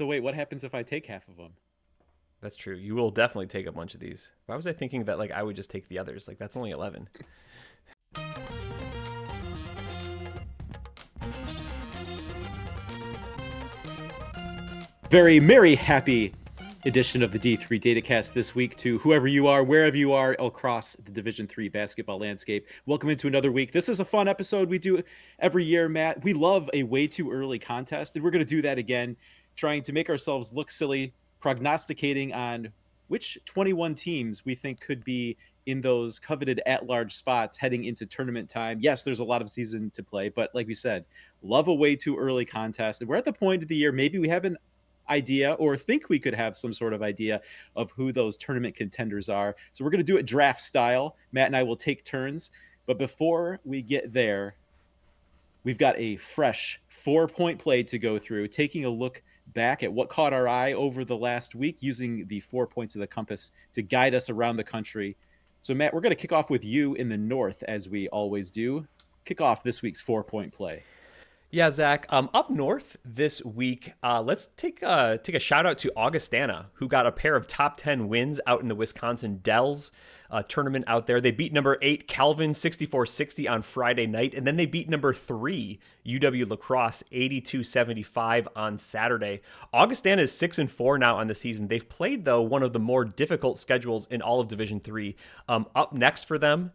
So wait, what happens if I take half of them? That's true. You will definitely take a bunch of these. Why was I thinking that like I would just take the others? Like that's only 11. Very merry, happy edition of the D3 Datacast this week to whoever you are, wherever you are across the Division III basketball landscape. Welcome into another week. This is a fun episode we do every year, Matt. We love a way too early contest, and we're going to do that again, trying to make ourselves look silly, prognosticating on which 21 teams we think could be in those coveted at-large spots heading into tournament time. Yes, there's a lot of season to play, but like we said, love a way too early contest. And we're at the point of the year, maybe we haven't idea or think we could have some sort of idea of who those tournament contenders are. So we're going to do it draft style. Matt and I will take turns. But before we get there, we've got a fresh 4-point play to go through, taking a look back at what caught our eye over the last week, using the 4 points of the compass to guide us around the country. So, Matt, we're going to kick off with you in the north, as we always do. Kick off this week's 4-point play. Yeah, Zach. Up north this week, let's take a shout out to Augustana, who got a pair of top 10 wins out in the Wisconsin Dells tournament out there. They beat number 8 Calvin 64-60 on Friday night, and then they beat number 3 UW La Crosse 82-75 on Saturday. Augustana is 6-4 now on the season. They've played though one of the more difficult schedules in all of Division III. Up next for them,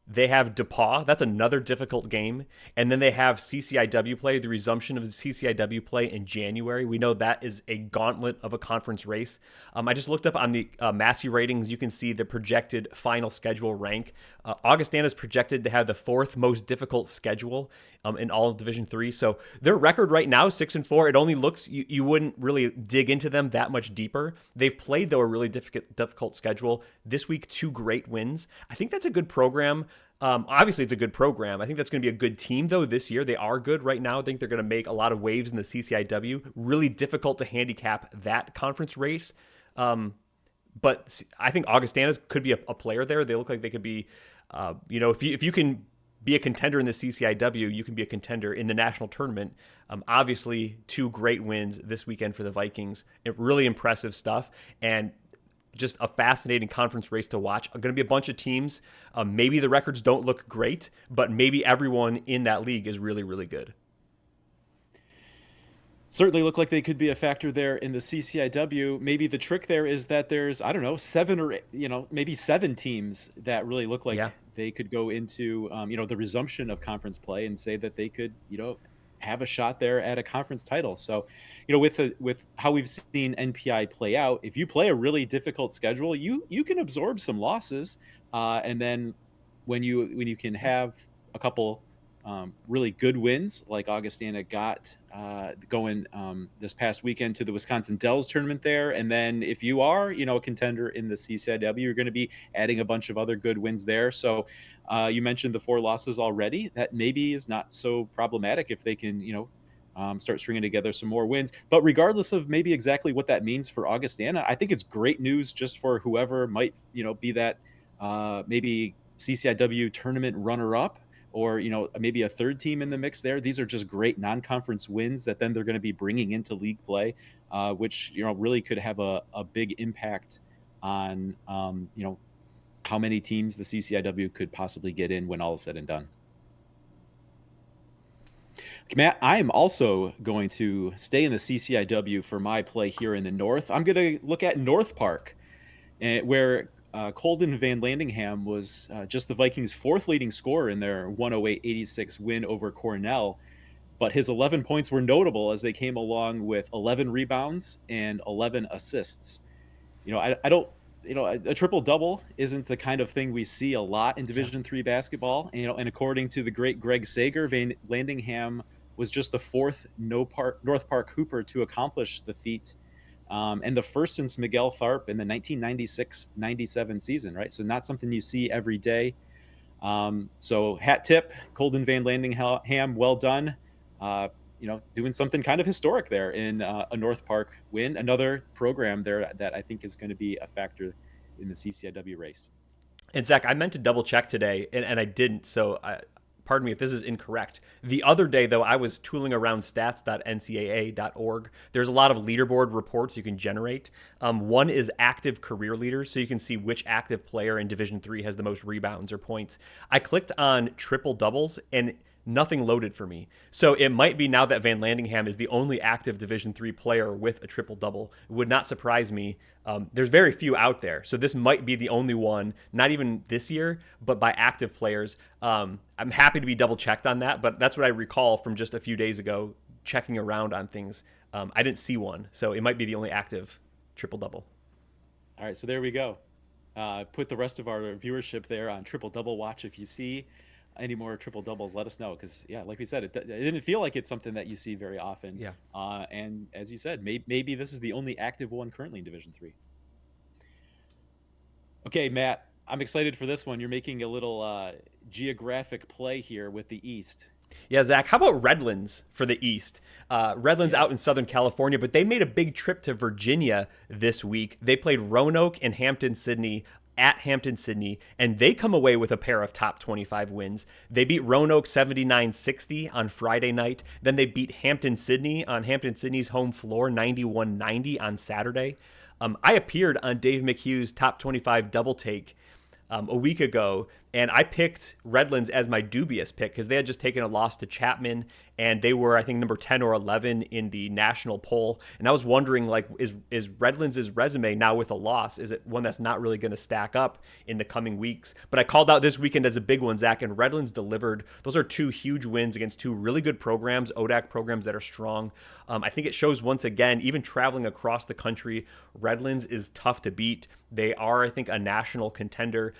they have DePauw. That's another difficult game. And then they have CCIW play, the resumption of the CCIW play in January. We know that is a gauntlet of a conference race. I just looked up on the Massey ratings. You can see the projected final schedule rank. Augustana is projected to have the 4th most difficult schedule in all of Division III. So their record right now, 6-4. It only looks, you wouldn't really dig into them that much deeper. They've played, though, a really difficult schedule. This week, 2 great wins. I think that's a good program. Obviously, it's a good program. I think that's going to be a good team, though, this year. They are good right now. I think they're going to make a lot of waves in the CCIW. Really difficult to handicap that conference race. But I think Augustana could be a player there. They look like they could be, if you can be a contender in the CCIW, you can be a contender in the national tournament. Obviously, 2 great wins this weekend for the Vikings. Really impressive stuff. And just a fascinating conference race to watch. Going to be a bunch of teams. Maybe the records don't look great, but maybe everyone in that league is really, really good. Certainly look like they could be a factor there in the CCIW. Maybe the trick there is that there's, I don't know, 7 or, maybe 7 teams that really look like Yeah. they could go into, the resumption of conference play and say that they could, have a shot there at a conference title. So, with how we've seen NPI play out, if you play a really difficult schedule, you can absorb some losses, and then when you can have a couple really good wins like Augustana got going this past weekend to the Wisconsin Dells tournament there. And then if you are, a contender in the CCIW, you're going to be adding a bunch of other good wins there. So you mentioned the 4 losses already. That maybe is not so problematic if they can, start stringing together some more wins. But regardless of maybe exactly what that means for Augustana, I think it's great news just for whoever might, be that maybe CCIW tournament runner-up, or maybe a 3rd team in the mix there. These are just great non-conference wins that then they're going to be bringing into league play, which really could have a big impact on how many teams the CCIW could possibly get in when all is said and done. Matt, I am also going to stay in the CCIW for my play here in the north. I'm going to look at North Park, where Colden Van Landingham was just the Vikings' 4th leading scorer in their 108-86 win over Cornell. But his 11 points were notable as they came along with 11 rebounds and 11 assists. I don't, a triple-double isn't the kind of thing we see a lot in Yeah. Division III basketball. And according to the great Greg Sager, Van Landingham was just the 4th North Park Hooper to accomplish the feat, and the first since Miguel Tharp in the 1996-97 season, right? So not something you see every day. So hat tip, Colden Van Landingham, well done. Doing something kind of historic there in a North Park win. Another program there that I think is going to be a factor in the CCIW race. And Zach, I meant to double check today, and I didn't. So pardon me if this is incorrect. The other day, though, I was tooling around stats.ncaa.org. There's a lot of leaderboard reports you can generate. One is active career leaders, so you can see which active player in Division III has the most rebounds or points. I clicked on triple doubles, and nothing loaded for me. So it might be now that Van Landingham is the only active Division III player with a triple double. It would not surprise me. There's very few out there. So this might be the only one, not even this year, but by active players. I'm happy to be double checked on that, but that's what I recall from just a few days ago, checking around on things. I didn't see one. So it might be the only active triple double. All right, so there we go. Put the rest of our viewership there on triple double watch. If you see any more triple doubles, let us know, because yeah, like we said, it didn't feel like it's something that you see very often. Yeah. And as you said, maybe this is the only active one currently in Division III. Okay, Matt, I'm excited for this one. You're making a little geographic play here with the East. Yeah, Zach, how about Redlands for the East? Redlands Yeah. out in Southern California, but they made a big trip to Virginia this week. They played Roanoke and Hampton-Sydney at Hampton-Sydney, and they come away with a pair of top 25 wins. They beat Roanoke 79-60 on Friday night. Then they beat Hampton-Sydney on Hampton-Sydney's home floor 91-90 on Saturday. I appeared on Dave McHugh's top 25 double take a week ago, and I picked Redlands as my dubious pick because they had just taken a loss to Chapman, and they were, I think, number 10 or 11 in the national poll. And I was wondering, like, is Redlands' resume now with a loss? Is it one that's not really going to stack up in the coming weeks? But I called out this weekend as a big one, Zach, and Redlands delivered. Those are two huge wins against two really good programs, ODAC programs that are strong. I think it shows once again, even traveling across the country, Redlands is tough to beat. They are, I think, a national contender.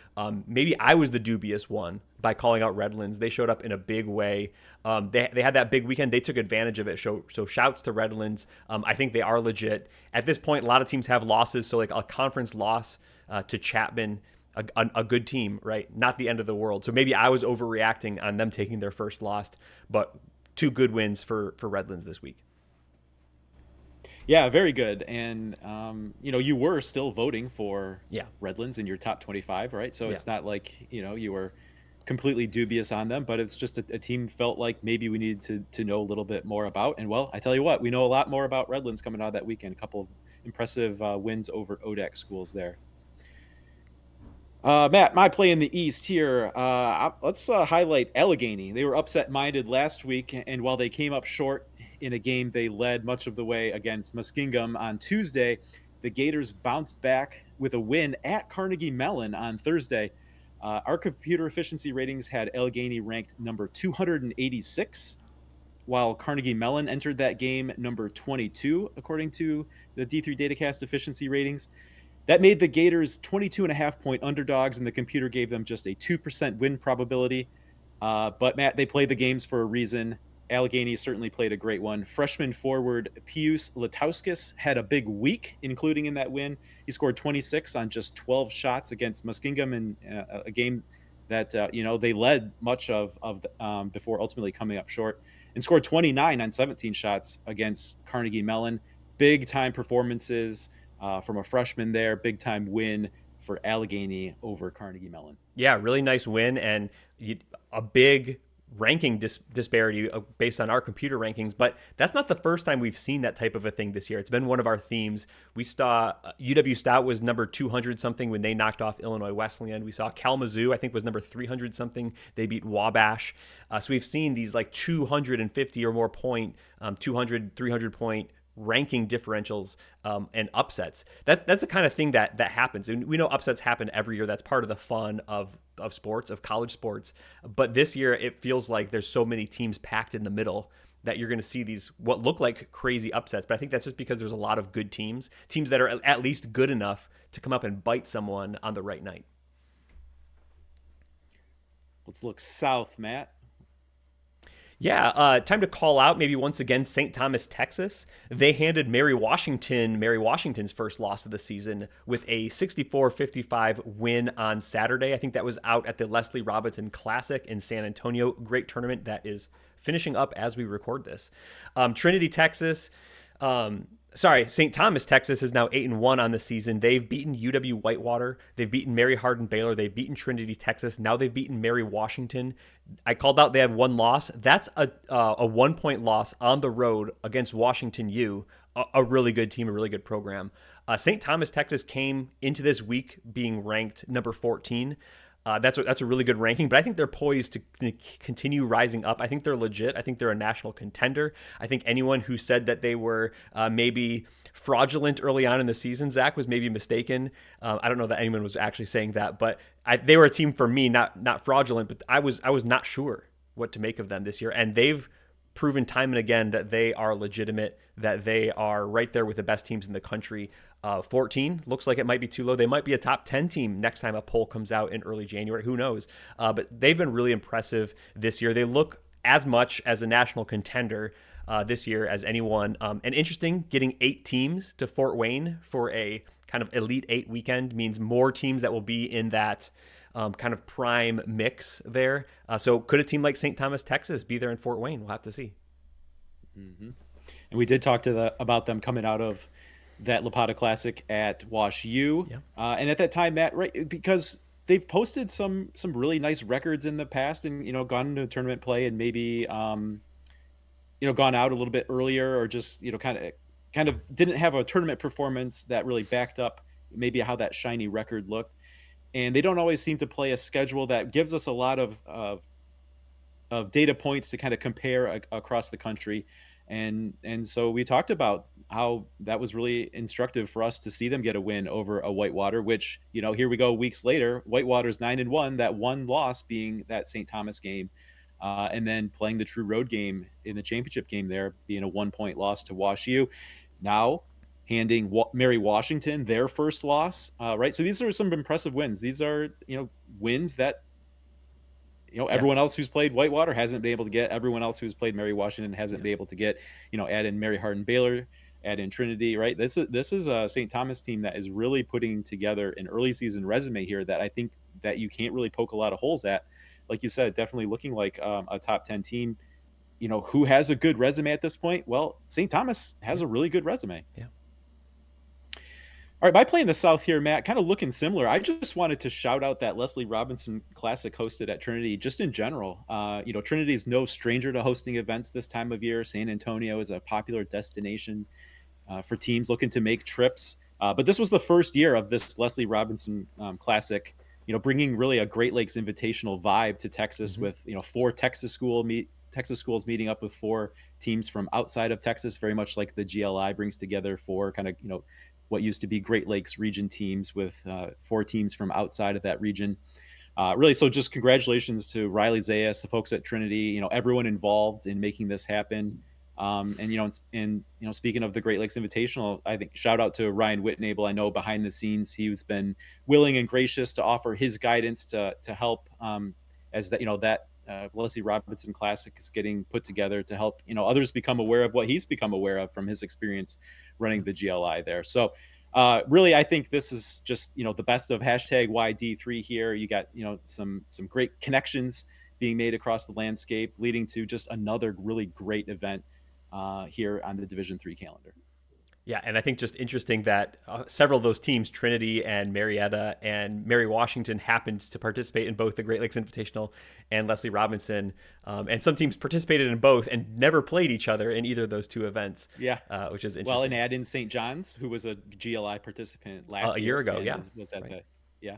Maybe I was the dubious one by calling out Redlands. They showed up in a big way. They had that big weekend. They took advantage of it. So shouts to Redlands. I think they are legit. At this point, a lot of teams have losses. So like a conference loss to Chapman, a good team, right? Not the end of the world. So maybe I was overreacting on them taking their first loss, but two good wins for Redlands this week. Yeah, very good. And you were still voting for Yeah. Redlands in your top 25, right? So Yeah. it's not like, you were completely dubious on them, but it's just a team felt like maybe we needed to know a little bit more about. And well, I tell you what, we know a lot more about Redlands coming out of that weekend. A couple of impressive wins over ODAC schools there. Matt, my play in the East here. Let's highlight Allegheny. They were upset-minded last week, and while they came up short in a game they led much of the way against Muskingum on Tuesday, the Gators bounced back with a win at Carnegie Mellon on Thursday. Our computer efficiency ratings had Allegheny ranked number 286, while Carnegie Mellon entered that game number 22, according to the D3 Datacast efficiency ratings. That made the Gators 22.5-point underdogs, and the computer gave them just a 2% win probability. But, Matt, they played the games for a reason. Allegheny certainly played a great one. Freshman forward Pius Latauskis had a big week, including in that win. He scored 26 on just 12 shots against Muskingum in a game that, they led much of before ultimately coming up short, and scored 29 on 17 shots against Carnegie Mellon. Big-time performances from a freshman there. Big-time win for Allegheny over Carnegie Mellon. Yeah, really nice win, and a big ranking disparity based on our computer rankings. But that's not the first time we've seen that type of a thing this year. It's been one of our themes. We saw UW Stout was number 200 something when they knocked off Illinois Wesleyan. We saw Kalamazoo, I think, was number 300 something. They beat Wabash. So we've seen these like 250 or more point, 200, 300 point ranking differentials and upsets. That's the kind of thing that happens. And we know upsets happen every year. That's part of the fun of sports, of college sports. But this year, it feels like there's so many teams packed in the middle that you're going to see these what look like crazy upsets. But I think that's just because there's a lot of good teams that are at least good enough to come up and bite someone on the right night. Let's look south, Matt. Yeah, time to call out maybe once again St. Thomas, Texas. They handed Mary Washington's first loss of the season with a 64-55 win on Saturday. I think that was out at the Leslie Robinson Classic in San Antonio. Great tournament that is finishing up as we record this. Trinity, Texas. Sorry, St. Thomas, Texas is now 8-1 on the season. They've beaten UW Whitewater. They've beaten Mary Hardin Baylor. They've beaten Trinity, Texas. Now they've beaten Mary Washington. I called out they have one loss. That's a 1 point loss on the road against Washington U, a really good team, a really good program. St. Thomas, Texas came into this week being ranked number 14. That's a really good ranking, but I think they're poised to continue rising up. I think they're legit. I think they're a national contender. I think anyone who said that they were maybe fraudulent early on in the season, Zach, was maybe mistaken. I don't know that anyone was actually saying that, but they were a team for me, not fraudulent. But I was not sure what to make of them this year, and they've proven time and again that they are legitimate, that they are right there with the best teams in the country. 14 looks like it might be too low. They might be a top 10 team next time a poll comes out in early January. Who knows? But they've been really impressive this year. They look as much as a national contender this year as anyone. And interesting, getting 8 teams to Fort Wayne for a kind of Elite 8 weekend means more teams that will be in that kind of prime mix there. So could a team like St. Thomas, Texas be there in Fort Wayne? We'll have to see. Mm-hmm. And we did talk about them coming out of that Lapata Classic at Wash U. Yeah. And at that time, Matt, right, because they've posted some really nice records in the past and, gone into tournament play and maybe, gone out a little bit earlier or just, kind of didn't have a tournament performance that really backed up maybe how that shiny record looked. And they don't always seem to play a schedule that gives us a lot of data points to kind of compare across the country. And so we talked about how that was really instructive for us to see them get a win over a Whitewater, which, here we go weeks later, Whitewater's 9-1, that one loss being that St. Thomas game. And then playing the true road game in the championship game there being a 1-point loss to Wash U. Now handing Mary Washington their first loss, right? So these are some impressive wins. These are, wins that, everyone else who's played Whitewater hasn't been able to get. Everyone else who's played Mary Washington hasn't been able to get. Add in Mary Hardin Baylor, add in Trinity, right? This is a St. Thomas team that is really putting together an early season resume here that I think that you can't really poke a lot of holes at. Like you said, definitely looking like a top 10 team. Who has a good resume at this point? Well, St. Thomas has a really good resume. Yeah. All right, by playing the South here, Matt, kind of looking similar. I just wanted to shout out that Leslie Robinson Classic hosted at Trinity, just in general. Trinity is no stranger to hosting events this time of year. San Antonio is a popular destination for teams looking to make trips. But this was the first year of this Leslie Robinson Classic, bringing really a Great Lakes Invitational vibe to Texas with, 4 Texas schools meeting up with 4 teams from outside of Texas, very much like the GLI brings together 4 kind of, what used to be Great Lakes region teams with 4 teams from outside of that region. Really, so just congratulations to Riley Zayas, the folks at Trinity, everyone involved in making this happen. And speaking of the Great Lakes Invitational, I think shout out to Ryan Whitnable. I know behind the scenes he's been willing and gracious to offer his guidance to help as that Leslie Robinson Classic is getting put together to help others become aware of what he's become aware of from his experience running the GLI there. So really, I think this is just the best of #YD3 here. You got some great connections being made across the landscape, leading to just another really great event here on the Division III calendar. Yeah, and I think just interesting that several of those teams, Trinity and Marietta and Mary Washington, happened to participate in both the Great Lakes Invitational and Leslie Robinson. And some teams participated in both and never played each other in either of those 2 events. Yeah. Which is interesting. Well, and add in St. John's, who was a GLI participant last a year ago. Yeah. Was at right. Yeah.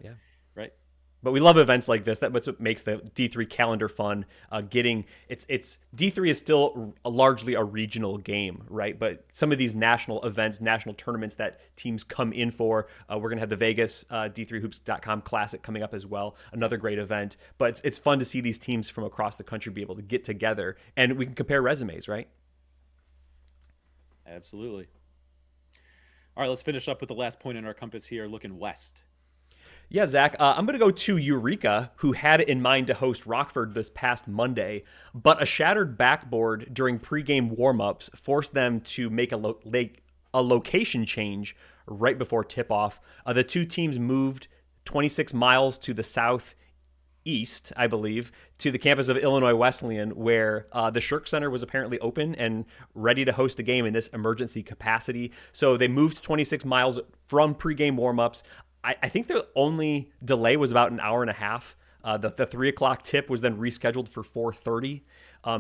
Right. But we love events like this. That's what makes the D3 calendar fun. It's D3 is still largely a regional game, right? But some of these national events, national tournaments that teams come in for, we're gonna have the Vegas D3Hoops.com Classic coming up as well. Another great event. But it's fun to see these teams from across the country be able to get together, and we can compare resumes, right? Absolutely. All right, let's finish up with the last point in our compass here, looking west. Yeah, Zach, I'm going to go to Eureka, who had it in mind to host Rockford this past Monday, but a shattered backboard during pregame warmups forced them to make a location change right before tip-off. The 2 teams moved 26 miles to the south east, I believe, to the campus of Illinois Wesleyan, where the Shirk Center was apparently open and ready to host a game in this emergency capacity. So they moved 26 miles from pregame warmups. I think the only delay was about an hour and a half. The 3 o'clock tip was then rescheduled for 4:30.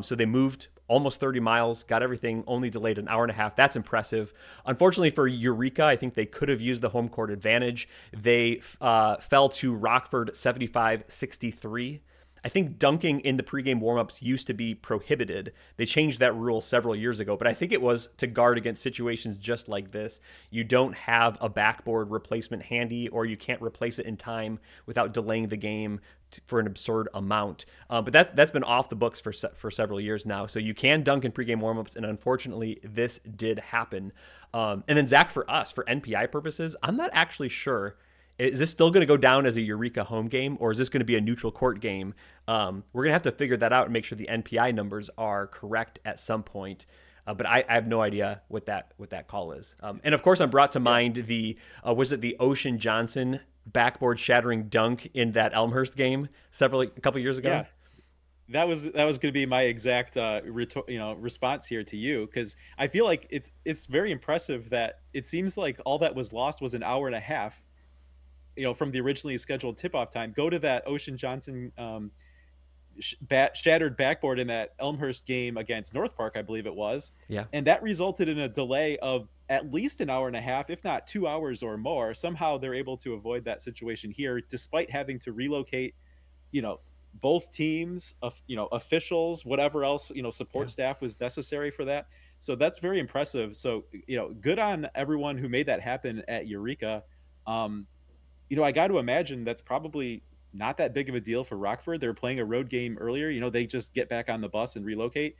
So they moved almost 30 miles, got everything only delayed an hour and a half. That's impressive. Unfortunately for Eureka, I think they could have used the home court advantage. They fell to Rockford 75-63. I think dunking in the pregame warmups used to be prohibited. They changed that rule several years ago, but I think it was to guard against situations just like this. You don't have a backboard replacement handy, or you can't replace it in time without delaying the game for an absurd amount. But that's been off the books for several years now. So you can dunk in pregame warmups, and unfortunately, this did happen. And then Zach, for us, for NPI purposes, I'm not actually sure. Is this still going to go down as a Eureka home game, or is this going to be a neutral court game? We're going to have to figure that out and make sure the NPI numbers are correct at some point. But I have no idea what that call is. And of course, I'm brought to mind was it the Ocean Johnson backboard shattering dunk in that Elmhurst game a couple years ago? Yeah. That was going to be my exact response here to you, because I feel like it's very impressive that it seems like all that was lost was an hour and a half, from the originally scheduled tip-off time. Go to that Ocean Johnson shattered backboard in that Elmhurst game against North Park, I believe it was. Yeah. And that resulted in a delay of at least an hour and a half, if not 2 hours or more. Somehow they're able to avoid that situation here, despite having to relocate, both teams, officials, whatever else, support staff was necessary for that. So that's very impressive. So, good on everyone who made that happen at Eureka. I got to imagine that's probably not that big of a deal for Rockford. They were playing a road game earlier. They just get back on the bus and relocate.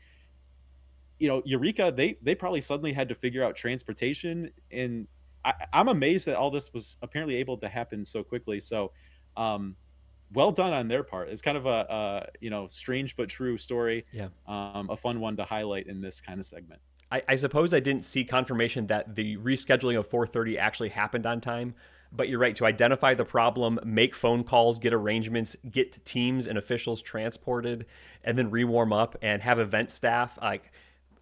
Eureka, they probably suddenly had to figure out transportation. And I'm amazed that all this was apparently able to happen so quickly. So, well done on their part. It's kind of a strange but true story. Yeah. A fun one to highlight in this kind of segment. I suppose I didn't see confirmation that the rescheduling of 4:30 actually happened on time, but you're right. To identify the problem, make phone calls, get arrangements, get teams and officials transported, and then rewarm up and have event staff. Like,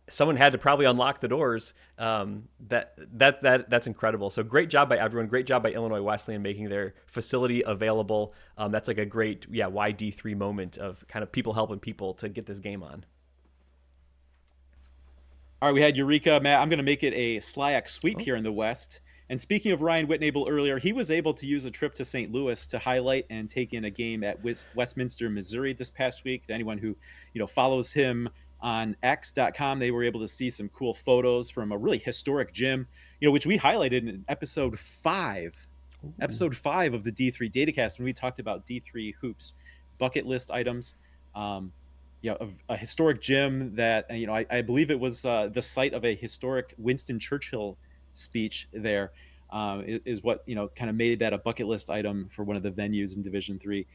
someone had to probably unlock the doors. That's incredible. So great job by everyone. Great job by Illinois Wesleyan making their facility available. That's like a great why D3 moment of kind of people helping people to get this game on. All right, we had Eureka. Matt, I'm going to make it a SLIAC sweep here in the West. And speaking of Ryan Whitnable earlier, he was able to use a trip to St. Louis to highlight and take in a game at Westminster, Missouri this past week. To anyone who follows him on X.com, they were able to see some cool photos from a really historic gym, which we highlighted in episode 5. Ooh. Episode 5 of the D3 Datacast, when we talked about D3 hoops bucket list items. A historic gym that, I believe it was the site of a historic Winston Churchill speech there, is what, kind of made that a bucket list item for one of the venues in Division III.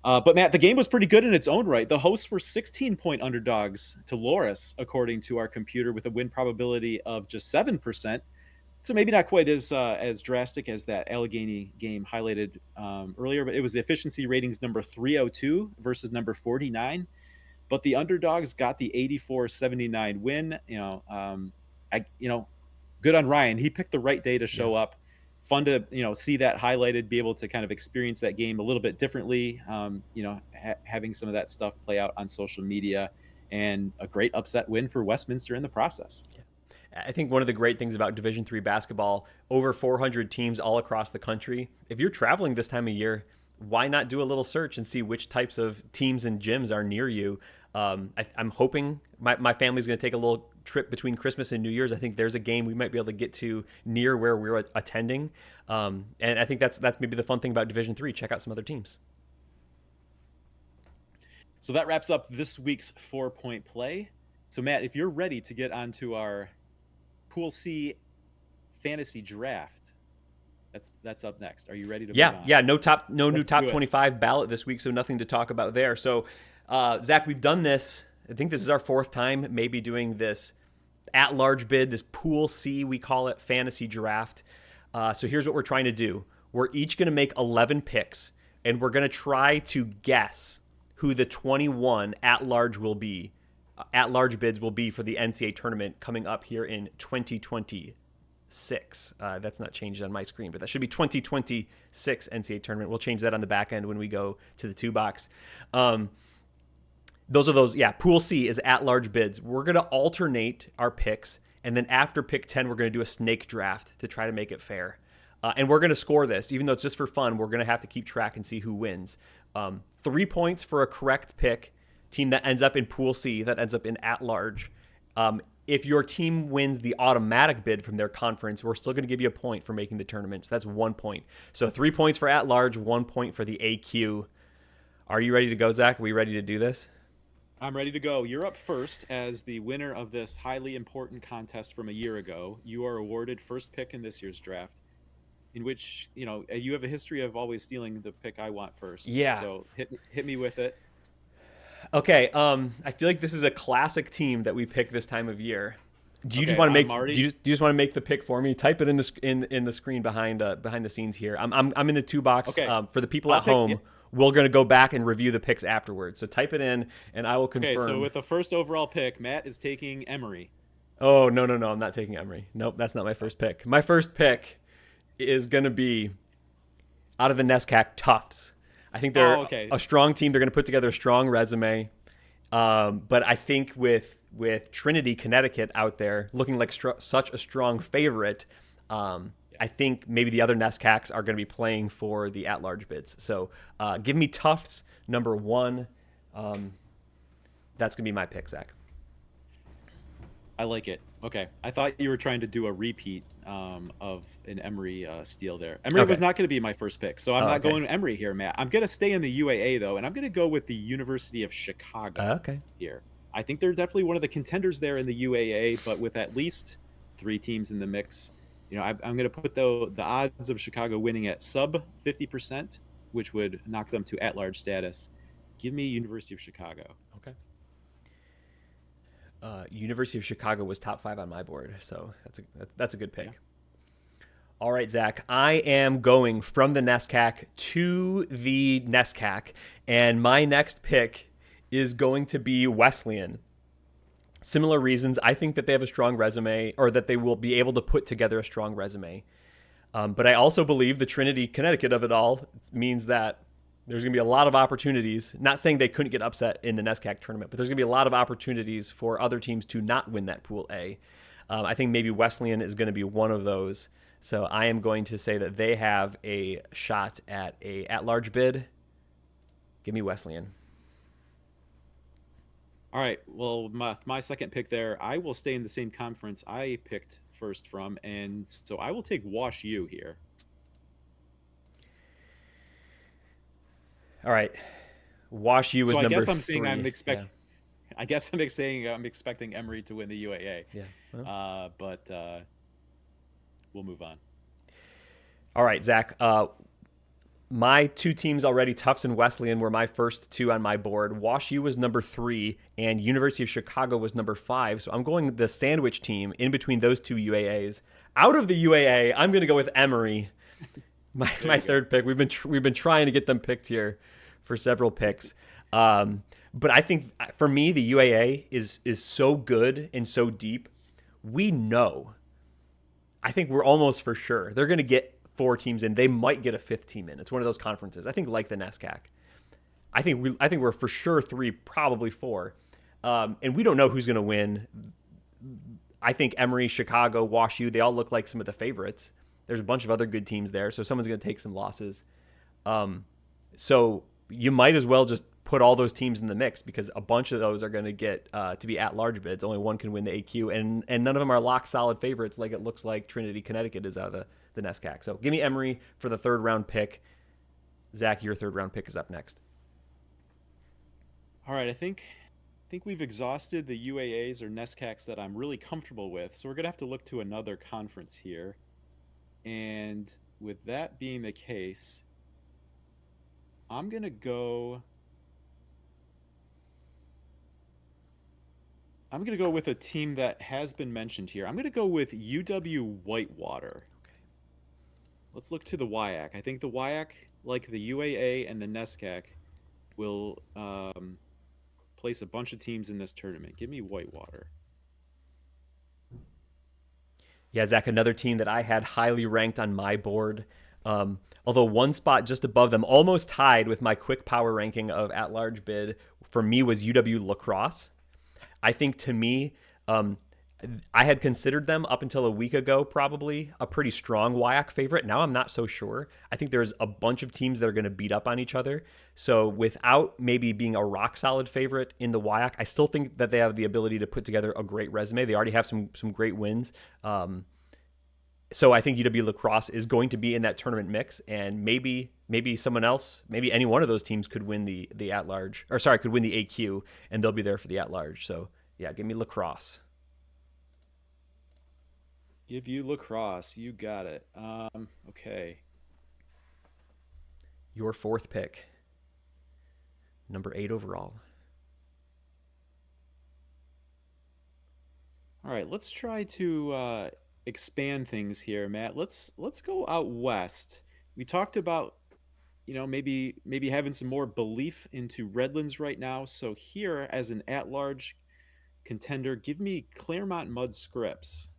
But Matt, the game was pretty good in its own right. The hosts were 16-point underdogs to Loras, according to our computer, with a win probability of just 7%. So maybe not quite as drastic as that Allegheny game highlighted earlier, but it was the efficiency ratings number 302 versus number 49. But the underdogs got the 84-79 win. Good on Ryan. He picked the right day to show up. Fun to see that highlighted, be able to kind of experience that game a little bit differently. Having some of that stuff play out on social media, and a great upset win for Westminster in the process. Yeah. I think one of the great things about Division III basketball, over 400 teams all across the country. If you're traveling this time of year, why not do a little search and see which types of teams and gyms are near you? I'm hoping my family's going to take a little trip between Christmas and New Year's. I think there's a game we might be able to get to near where we're attending. And I think that's maybe the fun thing about Division III. Check out some other teams. So that wraps up this week's 4-point play. So Matt, if you're ready to get onto our Pool C fantasy draft, that's up next. Are you ready to move on? Yeah. No new top 25 ballot this week, so nothing to talk about there. So, Zach, we've done this. I think this is our 4th time maybe doing this at-large bid, this Pool C, we call it, fantasy draft. So here's what we're trying to do. We're each going to make 11 picks, and we're going to try to guess who the 21 at-large will be. At-large bids will be for the NCAA tournament coming up here in 2026. That's not changed on my screen, but that should be 2026 NCAA tournament. We'll change that on the back end when we go to the 2-box. Those are those, yeah, Pool C is at-large bids. We're going to alternate our picks, and then after pick 10, we're going to do a snake draft to try to make it fair. And we're going to score this. Even though it's just for fun, we're going to have to keep track and see who wins. 3 points for a correct pick. Team that ends up in Pool C, that ends up in at-large. If your team wins the automatic bid from their conference, we're still going to give you a point for making the tournament. So that's 1 point. So 3 points for at-large, 1 point for the AQ. Are you ready to go, Zach? Are we ready to do this? I'm ready to go. You're up first as the winner of this highly important contest from a year ago. You are awarded first pick in this year's draft, in which, you have a history of always stealing the pick I want first. Yeah. So hit me with it. Okay. I feel like this is a classic team that we pick this time of year. Do you Okay, just want to make? already... Do you just want to make the pick for me? Type it in the screen behind the scenes here. I'm in the 2-box. Okay. For the people at home, we're going to go back and review the picks afterwards. So type it in, and I will confirm. Okay, so with the first overall pick, Matt is taking Emory. Oh, no, I'm not taking Emory. Nope, that's not my first pick. My first pick is going to be out of the NESCAC Tufts. I think they're a strong team. They're going to put together a strong resume. But I think with Trinity, Connecticut out there looking like such a strong favorite, I think maybe the other NESCACs are going to be playing for the at-large bids. So give me Tufts, number 1. That's going to be my pick, Zach. I like it. Okay. I thought you were trying to do a repeat of an Emory steal there. Emory was not going to be my first pick, so I'm not going Emory here, Matt. I'm going to stay in the UAA, though, and I'm going to go with the University of Chicago here. I think they're definitely one of the contenders there in the UAA, but with at least 3 teams in the mix, I'm going to put the odds of Chicago winning at sub 50%, which would knock them to at-large status. Give me University of Chicago. Okay. University of Chicago was top 5 on my board, so that's a good pick. Yeah. All right, Zach, I am going from the NESCAC to the NESCAC, and my next pick is going to be Wesleyan. Similar reasons. I think that they have a strong resume, or that they will be able to put together a strong resume. But I also believe the Trinity, Connecticut of it all means that there's going to be a lot of opportunities. Not saying they couldn't get upset in the NESCAC tournament, but there's going to be a lot of opportunities for other teams to not win that Pool A. I think maybe Wesleyan is going to be one of those. So I am going to say that they have a shot at a at-large bid. Give me Wesleyan. All right. Well, my second pick there, I will stay in the same conference I picked first from, and so I will take Wash U here. All right, Wash U was number 3. I guess I'm saying I guess I'm saying I'm expecting Emory to win the UAA. Yeah. Well. But we'll move on. All right, Zach. My 2 teams already, Tufts and Wesleyan, were my first 2 on my board. Wash U was number 3, and University of Chicago was number 5. So I'm going the sandwich team in between those 2 UAAs. Out of the UAA, I'm going to go with Emory. My third pick. We've been trying to get them picked here for several picks. But I think for me, the UAA is so good and so deep. We know. I think we're almost for sure they're going to get 4 teams in. They might get a 5th team in. It's one of those conferences. I think like the NESCAC. I think we're for sure 3, probably 4. And we don't know who's going to win. I think Emory, Chicago, Wash U, they all look like some of the favorites. There's a bunch of other good teams there, so someone's going to take some losses. So you might as well just put all those teams in the mix because a bunch of those are going to get to be at-large bids. Only one can win the AQ, and none of them are lock-solid favorites like it looks like Trinity, Connecticut is out of the NESCAC. So give me Emory for the 3rd-round pick. Zach, your 3rd-round pick is up next. All right, I think we've exhausted the UAAs or NESCACs that I'm really comfortable with, so we're going to have to look to another conference here. And with that being the case, I'm going to go with a team that has been mentioned here. I'm going to go with UW Whitewater. let's look to the WIAC. I think the WIAC, like the UAA and the NESCAC, will place a bunch of teams in this tournament. Give me Whitewater. Yeah, Zach, another team that I had highly ranked on my board. Although one spot just above them, almost tied with my quick power ranking of at-large bid for me was UW La Crosse. I think to me, I had considered them up until a week ago, probably a pretty strong WIAC favorite. Now I'm not so sure. I think there's a bunch of teams that are going to beat up on each other. So without maybe being a rock solid favorite in the WIAC, I still think that they have the ability to put together a great resume. They already have some great wins. So I think UW La Crosse is going to be in that tournament mix, and maybe someone else, maybe any one of those teams could win the at large, or sorry, could win the AQ, and they'll be there for the at large. So yeah, give me La Crosse. Give you La Crosse. You got it. Okay. Your fourth pick, number 8 overall. All right. Let's try to expand things here, Matt. Let's go out west. We talked about maybe having some more belief into Redlands right now. So here, as an at-large contender, give me Claremont Mud Scripps.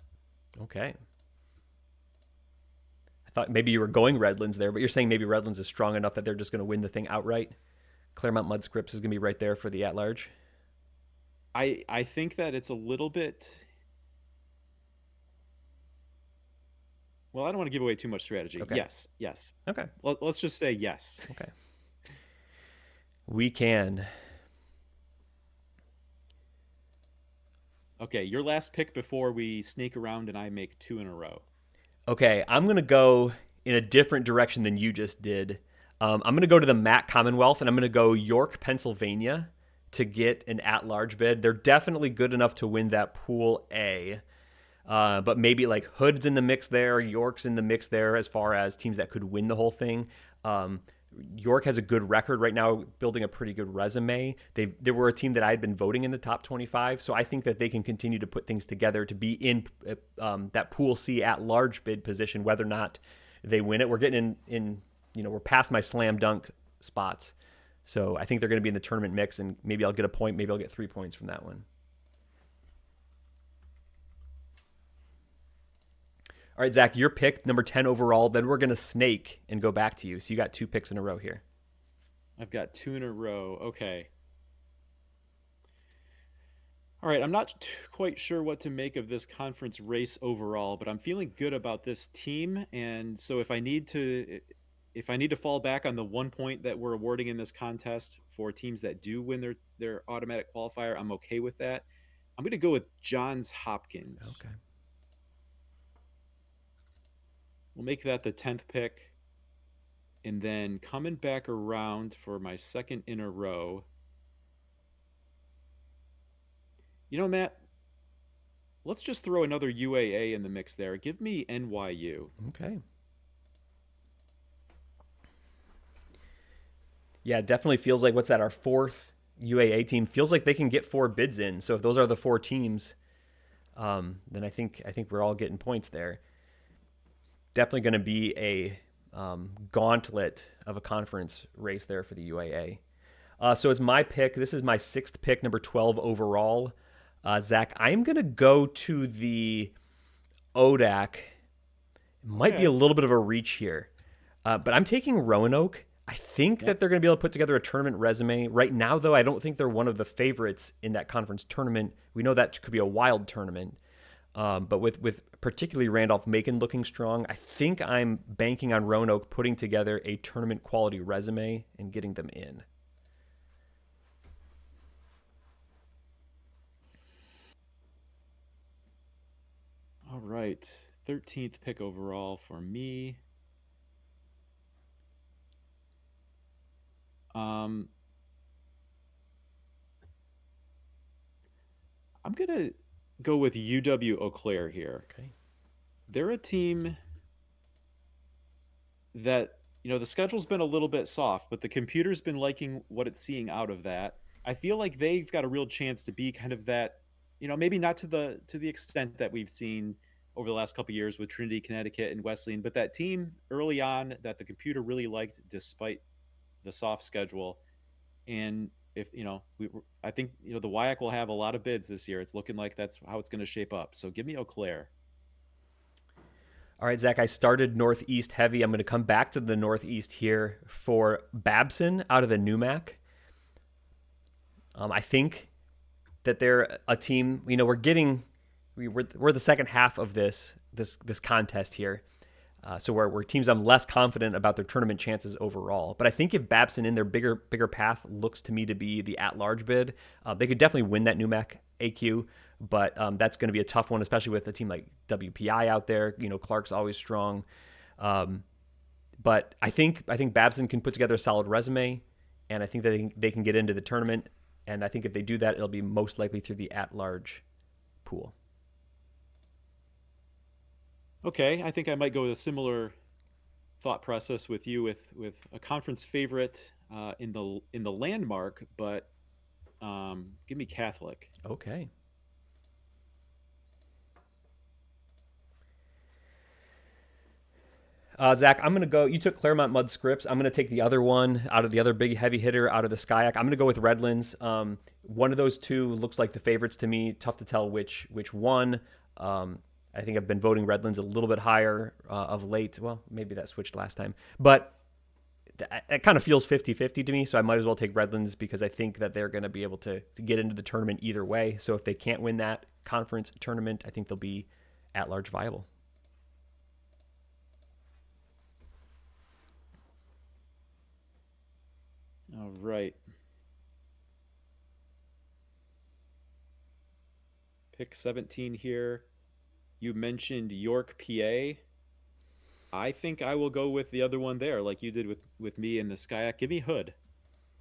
Okay. I thought maybe you were going Redlands there, but you're saying maybe Redlands is strong enough that they're just going to win the thing outright. Claremont Mud Scripps is going to be right there for the at large. I think that it's a little bit. Well, I don't want to give away too much strategy. Okay. Yes, yes. Okay. Let's just say yes. Okay. We can. Okay, your last pick before we snake around and I make 2 in a row. Okay, I'm going to go in a different direction than you just did. I'm going to go to the MAC Commonwealth, and I'm going to go York, Pennsylvania to get an at-large bid. They're definitely good enough to win that Pool A. But maybe like Hood's in the mix there, York's in the mix there as far as teams that could win the whole thing. York has a good record right now, building a pretty good resume. They were a team that I had been voting in the top 25, so I think that they can continue to put things together to be in that Pool C at large bid position, whether or not they win it. We're getting in we're past my slam dunk spots, so I think they're going to be in the tournament mix, and maybe I'll get a point, maybe I'll get 3 points from that one. All right, Zach, your pick, number 10 overall. Then we're going to snake and go back to you. So you got 2 picks in a row here. I've got 2 in a row. Okay. All right, I'm not quite sure what to make of this conference race overall, but I'm feeling good about this team. And so if I need to fall back on the 1 point that we're awarding in this contest for teams that do win their automatic qualifier, I'm okay with that. I'm going to go with Johns Hopkins. Okay. We'll make that the 10th pick. And then coming back around for my second in a row. Matt, let's just throw another UAA in the mix there. Give me NYU. Okay. Yeah, it definitely feels like what's that? Our 4th UAA team feels like they can get 4 bids in. So if those are the 4 teams, then I think we're all getting points there. Definitely going to be a gauntlet of a conference race there for the UAA. So it's my pick. This is my 6th pick, number 12 overall. Zach, I'm going to go to the ODAC. It might be a little bit of a reach here, but I'm taking Roanoke. I think that they're going to be able to put together a tournament resume. Right now, though, I don't think they're one of the favorites in that conference tournament. We know that could be a wild tournament. But with particularly Randolph-Macon looking strong, I think I'm banking on Roanoke putting together a tournament quality resume and getting them in. All right. 13th pick overall for me. I'm going to go with UW Eau Claire here. Okay. They're a team that, the schedule's been a little bit soft, but the computer's been liking what it's seeing out of that. I feel like they've got a real chance to be kind of that, maybe not to the extent that we've seen over the last couple of years with Trinity, Connecticut, and Wesleyan. But that team early on that the computer really liked, despite the soft schedule. And if I think the WIAC will have a lot of bids this year. It's looking like that's how it's going to shape up. So give me Eau Claire. All right, Zach, I started Northeast heavy. I'm going to come back to the Northeast here for Babson out of the NUMAC. I think that they're a team. We're the second half of this contest here, so we're teams I'm less confident about their tournament chances overall. But I think if Babson in their bigger path looks to me to be the at-large bid, they could definitely win that NUMAC AQ. But that's going to be a tough one, especially with a team like WPI out there. Clark's always strong. But I think Babson can put together a solid resume, and I think that they can get into the tournament. And I think if they do that, it'll be most likely through the at-large pool. Okay, I think I might go with a similar thought process with you with a conference favorite in the landmark, but give me Catholic. Okay. Zach, I'm going to go. You took Claremont Mud Scripts. I'm going to take the other one out of the other big heavy hitter out of the SCIAC. I'm going to go with Redlands. One of those two looks like the favorites to me. Tough to tell which one. I think I've been voting Redlands a little bit higher of late. Well, maybe that switched last time. But it kind of feels 50-50 to me, so I might as well take Redlands because I think that they're going to be able to get into the tournament either way. So if they can't win that conference tournament, I think they'll be at-large viable. All right. Pick 17 here. You mentioned York, PA. I think I will go with the other one there, like you did with me in the SCIAC. Give me Hood.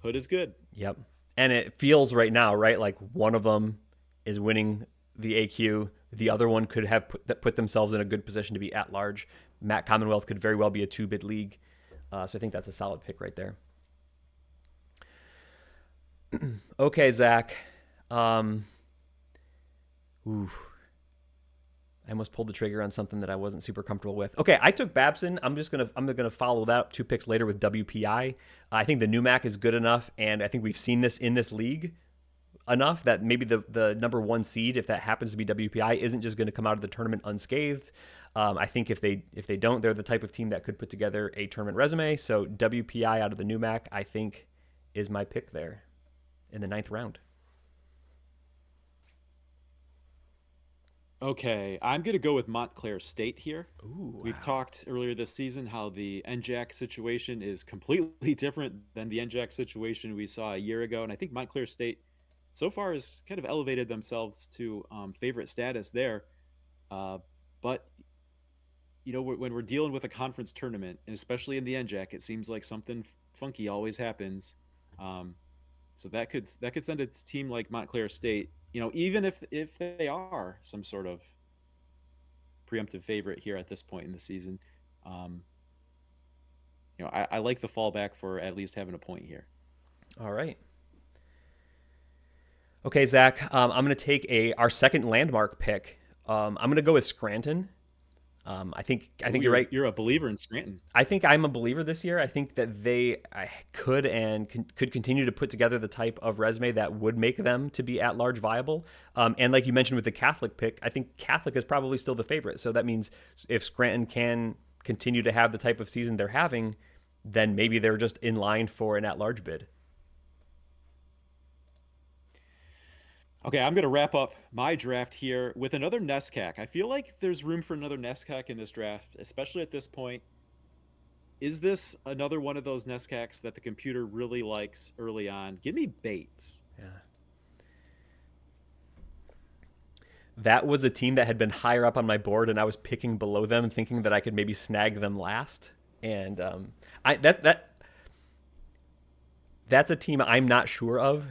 Hood is good. Yep. And it feels right now, right, like one of them is winning the AQ. The other one could have put themselves in a good position to be at large. Matt Commonwealth could very well be a 2-bid league. So I think that's a solid pick right there. Okay, Zach. I almost pulled the trigger on something that I wasn't super comfortable with. Okay, I took Babson. I'm gonna follow that up 2 picks later with WPI. I think the NUMAC is good enough, and I think we've seen this in this league enough that maybe the number 1 seed, if that happens to be WPI, isn't just going to come out of the tournament unscathed. I think if they don't, they're the type of team that could put together a tournament resume. So WPI out of the NUMAC, I think, is my pick there in the 9th round. Okay, I'm going to go with Montclair State here. Ooh, We've wow. talked earlier this season how the NJAC situation is completely different than the NJAC situation we saw a year ago. And I think Montclair State so far has kind of elevated themselves to favorite status there. But, when we're dealing with a conference tournament, and especially in the NJAC, it seems like something funky always happens. So that could send its team like Montclair State, even if they are some sort of preemptive favorite here at this point in the season. I like the fallback for at least having a point here. All right. Okay, Zach, I'm going to take our second landmark pick. I'm going to go with Scranton. I think you're right. You're a believer in Scranton. I think I'm a believer this year. I think that they could continue to put together the type of resume that would make them to be at large viable. And like you mentioned with the Catholic pick, I think Catholic is probably still the favorite. So that means if Scranton can continue to have the type of season they're having, then maybe they're just in line for an at large bid. Okay, I'm going to wrap up my draft here with another NESCAC. I feel like there's room for another NESCAC in this draft, especially at this point. Is this another one of those NESCACs that the computer really likes early on? Give me Bates. Yeah. That was a team that had been higher up on my board, and I was picking below them, thinking that I could maybe snag them last. And that's a team I'm not sure of.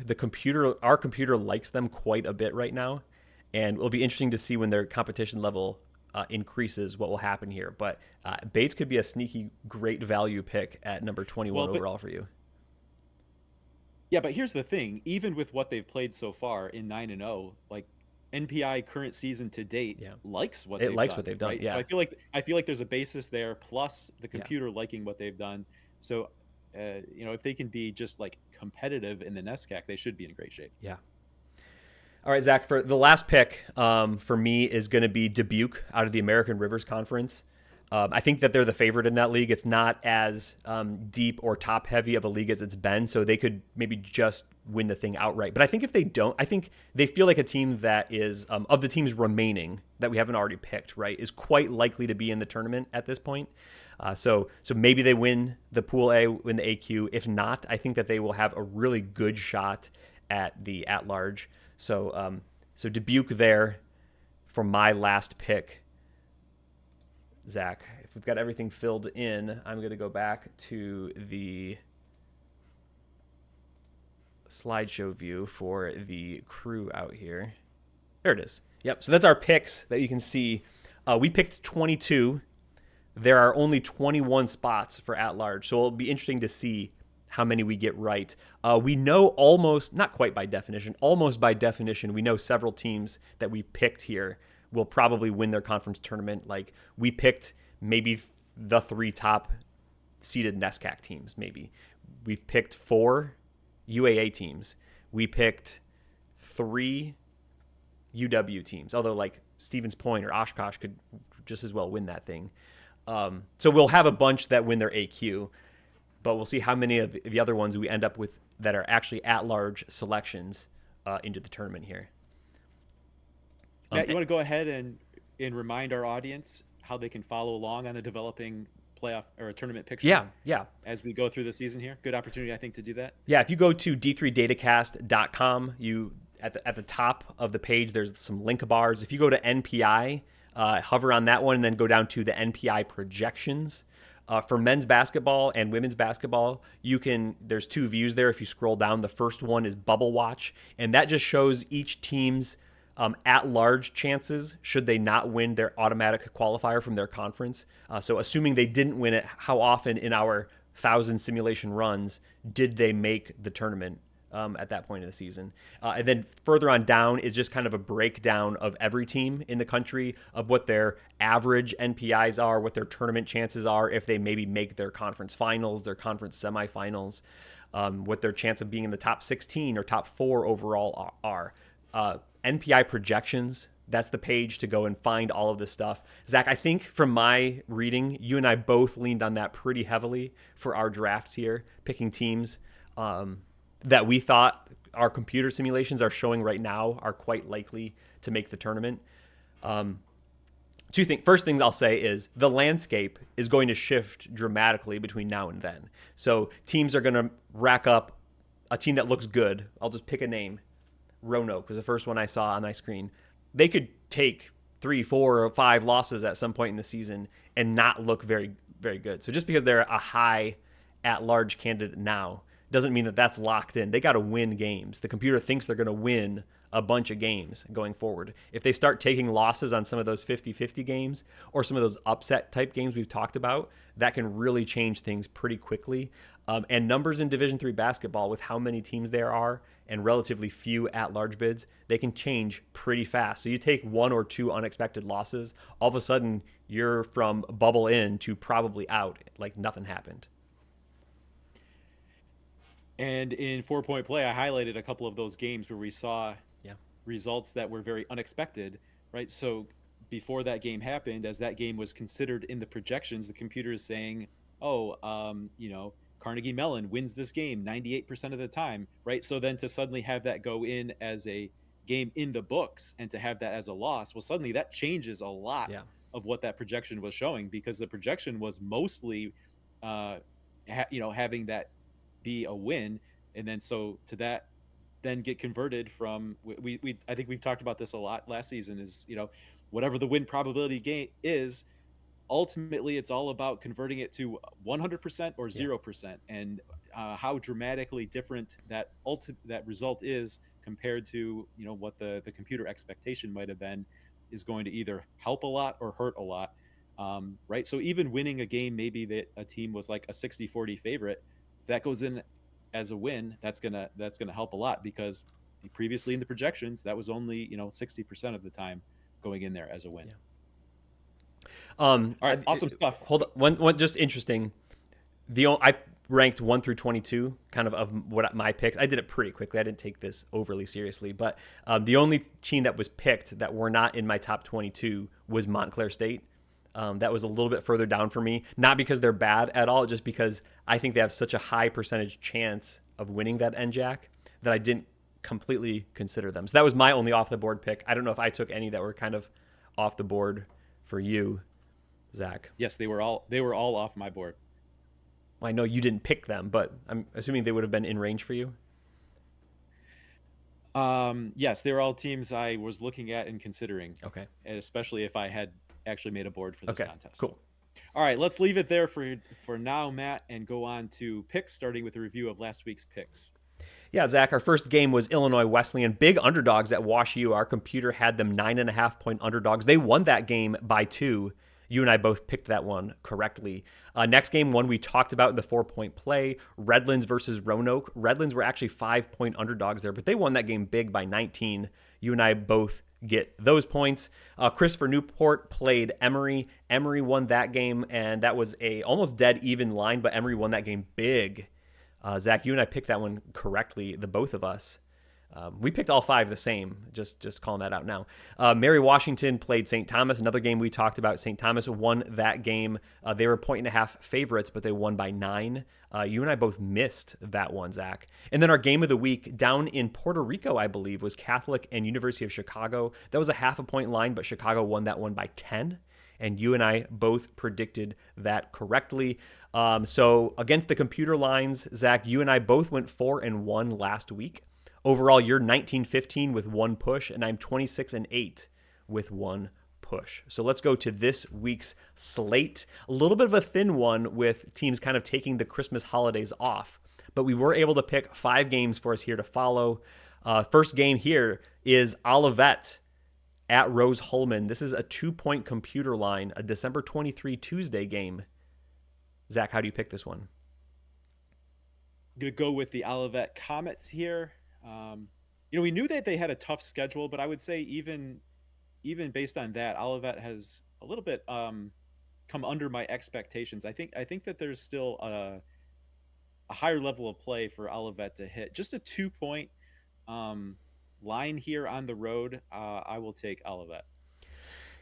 Our computer likes them quite a bit right now, and it'll be interesting to see when their competition level increases what will happen here. But Bates could be a sneaky great value pick at number 21 overall for you. Yeah, but here's the thing: even with what they've played so far in 9-0, like NPI current season to date Yeah. likes what It they've likes what done, they've done. right? So Yeah. I feel like there's a basis there, plus the Yeah. computer liking what they've done. So, if they can be just like competitive in the NESCAC, they should be in great shape. Yeah. All right, Zach, for the last pick for me is going to be Dubuque out of the American Rivers Conference. I think that they're the favorite in that league. It's not as deep or top heavy of a league as it's been, so they could maybe just win the thing outright. But I think if they don't, I think they feel like a team that is, of the teams remaining that we haven't already picked, right, is quite likely to be in the tournament at this point. So maybe they win the Pool A, win the AQ. If not, I think that they will have a really good shot at the at large. So Dubuque there for my last pick. Zach, if we've got everything filled in, I'm going to go back to the slideshow view for the crew out here. There it is. Yep. So that's our picks that you can see. We picked 22. There are only 21 spots for at large. So it'll be interesting to see how many we get right. We know almost, not quite by definition, almost by definition, we know several teams that we've picked here will probably win their conference tournament. Like we picked maybe the 3 top seeded NESCAC teams, maybe. We've picked 4 UAA teams. We picked 3 UW teams, although like Stevens Point or Oshkosh could just as well win that thing. So we'll have a bunch that win their AQ, but we'll see how many of the other ones we end up with that are actually at-large selections into the tournament here. Matt, you want to go ahead and remind our audience how they can follow along on the developing playoff or tournament picture Yeah. as we go through the season here? Good opportunity, I think, to do that. Yeah, if you go to d3datacast.com, you at the top of the page, there's some link bars. If you go to NPI, hover on that one and then go down to the NPI projections. For men's basketball and women's basketball, there's 2 views there. If you scroll down, the first one is Bubble Watch, and that just shows each team's at-large chances should they not win their automatic qualifier from their conference. So assuming they didn't win it, how often in our 1,000 simulation runs did they make the tournament at that point in the season? And then further on down is just kind of a breakdown of every team in the country of what their average NPIs are, what their tournament chances are, if they maybe make their conference finals, their conference semifinals, what their chance of being in the top 16 or top 4 overall are. NPI projections, that's the page to go and find all of this stuff. Zach, I think from my reading, you and I both leaned on that pretty heavily for our drafts here, picking teams that we thought our computer simulations are showing right now are quite likely to make the tournament. First things I'll say is the landscape is going to shift dramatically between now and then. So teams are going to rack up a team that looks good. I'll just pick a name. Roanoke was the first one I saw on my screen. They could take 3, 4, or 5 losses at some point in the season and not look very, very good. So just because they're a high at-large candidate now doesn't mean that that's locked in. They got to win games. The computer thinks they're going to win a bunch of games going forward. If they start taking losses on some of those 50-50 games or some of those upset type games we've talked about, that can really change things pretty quickly. And numbers in Division III basketball, with how many teams there are and relatively few at-large bids, they can change pretty fast. So you take 1 or 2 unexpected losses, all of a sudden you're from bubble in to probably out, like nothing happened. And in 4-point play, I highlighted a couple of those games where we saw Yeah. results that were very unexpected, right? So before that game happened, as that game was considered in the projections, the computer is saying, oh, Carnegie Mellon wins this game 98% of the time, right? So then to suddenly have that go in as a game in the books and to have that as a loss, well, suddenly that changes a lot Yeah. of what that projection was showing, because the projection was mostly, having that be a win. And then so to that then get converted from, we I think we've talked about this a lot last season, is whatever the win probability game is, ultimately it's all about converting it to 100% or Yeah. 0%, and how dramatically different that result is compared to what the computer expectation might have been, is going to either help a lot or hurt a lot. Right, so even winning a game, maybe that a team was like a 60-40 favorite, if that goes in as a win, that's gonna help a lot, because previously in the projections, that was only 60% of the time going in there as a win. Yeah. All right, awesome stuff. Hold on. One just interesting. I ranked 1 through 22 kind of what my picks. I did it pretty quickly. I didn't take this overly seriously, but the only team that was picked that were not in my top 22 was Montclair State. That was a little bit further down for me, not because they're bad at all, just because I think they have such a high percentage chance of winning that NJAC that I didn't completely consider them. So that was my only off the board pick. I don't know if I took any that were kind of off the board for you, Zach. Yes, they were all off my board. Well, I know you didn't pick them, but I'm assuming they would have been in range for you. Yes, they were all teams I was looking at and considering. Okay. And especially if I had actually made a board for this Okay. contest. Cool. All right, let's leave it there for now, Matt, and go on to picks, starting with a review of last week's picks. Yeah, Zach, our first game was Illinois Wesleyan. Big underdogs at Wash U. Our computer had them 9.5-point underdogs. They won that game by 2. You and I both picked that one correctly. Next game, one we talked about in the 4-point play, Redlands versus Roanoke. Redlands were actually 5-point underdogs there, but they won that game big by 19. You and I both get those points. Christopher Newport played Emory. Emory won that game, and that was a almost dead even line, but Emory won that game big. Zach, you and I picked that one correctly, the both of us. We picked all 5 the same, just calling that out now. Mary Washington played St. Thomas, another game we talked about. St. Thomas won that game. They were 1.5 favorites, but they won by 9. You and I both missed that one, Zach. And then our game of the week down in Puerto Rico, I believe, was Catholic and University of Chicago. That was a 0.5-point line, but Chicago won that one by 10. And you and I both predicted that correctly. So against the computer lines, Zach, you and I both went 4-1 last week. Overall, you're 19-15 with 1 push, and I'm 26-8 with 1 push. So let's go to this week's slate. A little bit of a thin one with teams kind of taking the Christmas holidays off, but we were able to pick 5 games for us here to follow. First game here is Olivet at Rose-Hulman. This is a 2-point computer line, a December 23 Tuesday game. Zach, how do you pick this one? I'm going to go with the Olivet Comets here. We knew that they had a tough schedule, but I would say even based on that, Olivet has a little bit come under my expectations. I think that there's still a higher level of play for Olivet to hit. Just a 2-point line here on the road. I will take Olivet.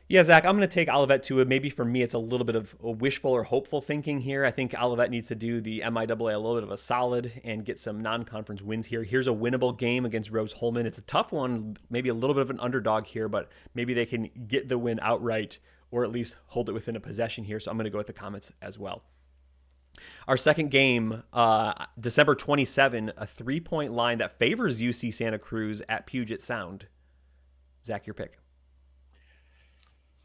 Yeah, Zach, I'm going to take Olivet too. Maybe for me, it's a little bit of a wishful or hopeful thinking here. I think Olivet needs to do the MIAA a little bit of a solid and get some non-conference wins here. Here's a winnable game against Rose-Hulman. It's a tough one, maybe a little bit of an underdog here, but maybe they can get the win outright or at least hold it within a possession here. So I'm going to go with the Comets as well. Our second game, December 27, a 3-point line that favors UC Santa Cruz at Puget Sound. Zach, your pick.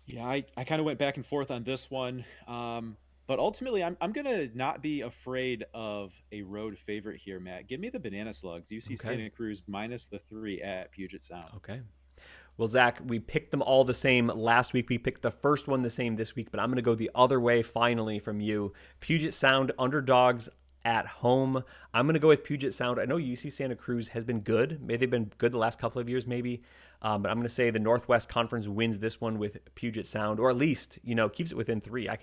Yeah, I kind of went back and forth on this one. But ultimately, I'm going to not be afraid of a road favorite here, Matt. Give me the Banana Slugs. UC Santa Cruz minus the 3 at Puget Sound. Okay. Well, Zach, we picked them all the same last week. We picked the first one the same this week, but I'm going to go the other way finally from you. Puget Sound underdogs at home. I'm going to go with Puget Sound. I know UC Santa Cruz has been good. Maybe they've been good the last couple of years, maybe. But I'm going to say the Northwest Conference wins this one with Puget Sound, or at least, keeps it within 3. I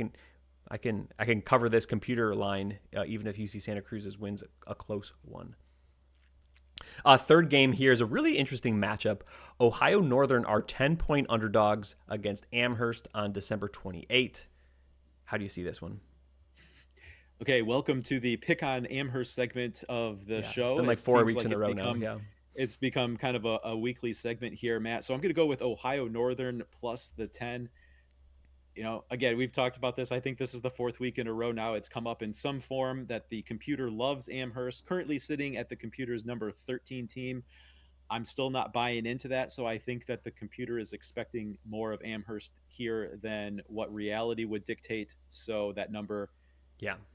can cover this computer line even if UC Santa Cruz wins a close one. Third game here is a really interesting matchup. Ohio Northern are 10-point underdogs against Amherst on December 28. How do you see this one? Okay, welcome to the Pick on Amherst segment of the show. It's been like 4 weeks in a row now. Yeah. It's become kind of a weekly segment here, Matt. So I'm going to go with Ohio Northern plus the 10. Again, we've talked about this. I think this is the 4th week in a row now. It's come up in some form that the computer loves Amherst, currently sitting at the computer's number 13 team. I'm still not buying into that. So I think that the computer is expecting more of Amherst here than what reality would dictate. So that number,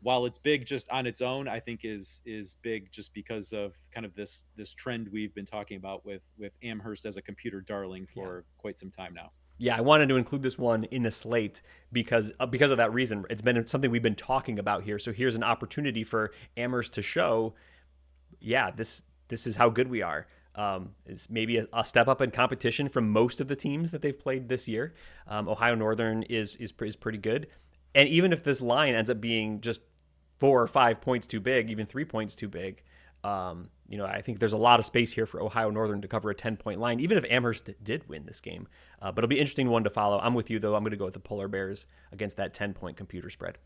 while it's big just on its own, I think is big just because of kind of this trend we've been talking about with Amherst as a computer darling for quite some time now. Yeah, I wanted to include this one in the slate because of that reason. It's been something we've been talking about here. So here's an opportunity for Amherst to show, this is how good we are. It's maybe a step up in competition from most of the teams that they've played this year. Ohio Northern is pretty good, and even if this line ends up being just 4 or 5 points too big, even 3 points too big, I think there's a lot of space here for Ohio Northern to cover a 10-point line, even if Amherst did win this game. But it'll be an interesting one to follow. I'm with you, though. I'm going to go with the Polar Bears against that 10-point computer spread.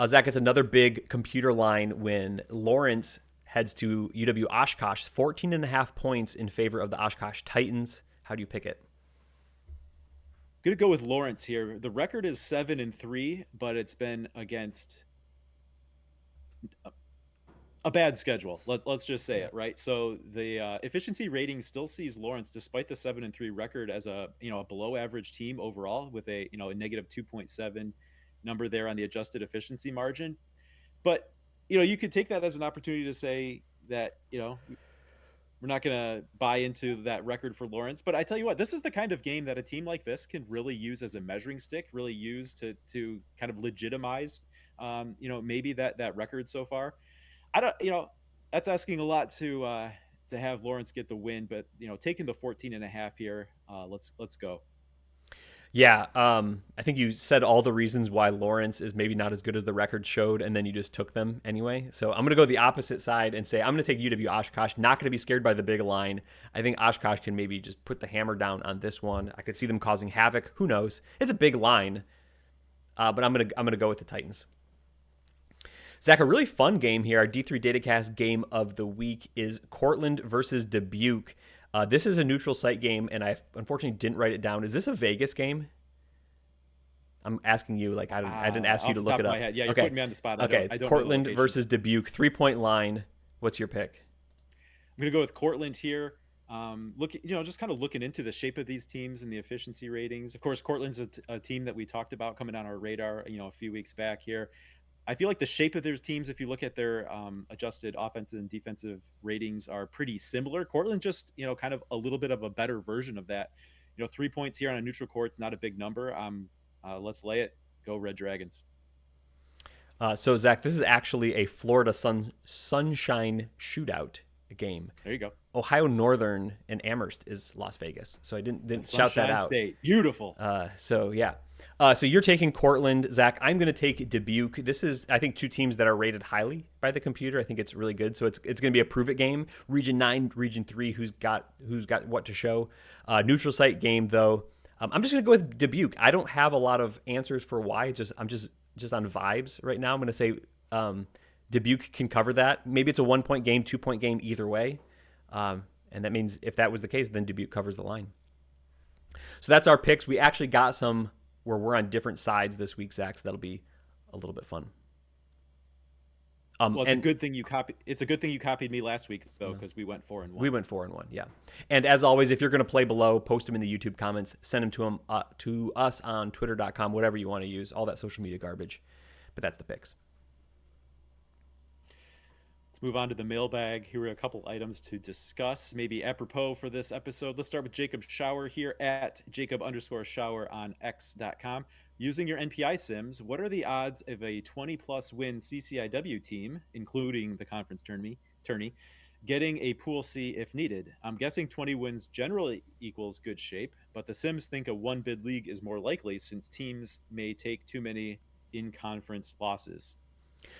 Zach, it's another big computer line when Lawrence heads to UW Oshkosh, 14.5 points in favor of the Oshkosh Titans. How do you pick it? Gonna go with Lawrence here. The record is 7-3, but it's been against a bad schedule. Let's just say Yeah. it, right? So the efficiency rating still sees Lawrence, despite the 7-3 record, as a below average team overall, with a negative 2.7 number there on the adjusted efficiency margin. But you could take that as an opportunity to say that we're not going to buy into that record for Lawrence. But I tell you what, this is the kind of game that a team like this can really use as a measuring stick, really use to kind of legitimize, maybe that record so far. I don't, that's asking a lot to have Lawrence get the win, but taking the 14.5 here, let's go. Yeah, I think you said all the reasons why Lawrence is maybe not as good as the record showed, and then you just took them anyway. So I'm going to go the opposite side and say I'm going to take UW Oshkosh. Not going to be scared by the big line. I think Oshkosh can maybe just put the hammer down on this one. I could see them causing havoc. Who knows? It's a big line, but I'm gonna go with the Titans. Zach, a really fun game here. Our D3 Datacast game of the week is Cortland versus Dubuque. This is a neutral site game, and I unfortunately didn't write it down. Is this a Vegas game? I'm asking you, like I didn't ask you Off to the look top it of my up. head, yeah, you're Okay, putting me on the spot. okay. I It's don't know the Cortland location. versus Dubuque, 3-point line. What's your pick? I'm going to go with Cortland here. Just kind of looking into the shape of these teams and the efficiency ratings. Of course, Cortland's a team that we talked about coming on our radar, a few weeks back here. I feel like the shape of their teams, if you look at their adjusted offensive and defensive ratings, are pretty similar. Cortland just, kind of a little bit of a better version of that. 3 points here on a neutral court, it's not a big number. Let's lay it. Go Red Dragons. So Zach, this is actually a Florida Sunshine Shootout game. There you go. Ohio Northern and Amherst is Las Vegas, so I didn't shout that out. State, beautiful. So yeah. So you're taking Cortland, Zach. I'm going to take Dubuque. This is, I think, two teams that are rated highly by the computer. I think it's really good. So it's going to be a prove it game. Region 9, Region 3. Who's got what to show? Neutral site game though. I'm just going to go with Dubuque. I don't have a lot of answers for why. I'm just on vibes right now. I'm going to say Dubuque can cover that. Maybe it's a 1-point game, 2-point game, either way. And that means if that was the case, then Dubuque covers the line. So that's our picks. We actually got some where we're on different sides this week, Zach. So that'll be a little bit fun. Well, it's a good thing you copied. It's a good thing you copied me last week, though, because we went 4-1. We went 4-1, yeah. And as always, if you're going to play below, post them in the YouTube comments. Send them to us on Twitter.com, whatever you want to use. All that social media garbage. But that's the picks. Let's move on to the mailbag. Here are a couple items to discuss, maybe apropos for this episode. Let's start with Jacob Shower here at Jacob_Shower on X.com. Using your NPI sims, what are the odds of a 20-plus win CCIW team, including the conference tourney, getting a Pool C if needed? I'm guessing 20 wins generally equals good shape, but the sims think a one-bid league is more likely since teams may take too many in-conference losses.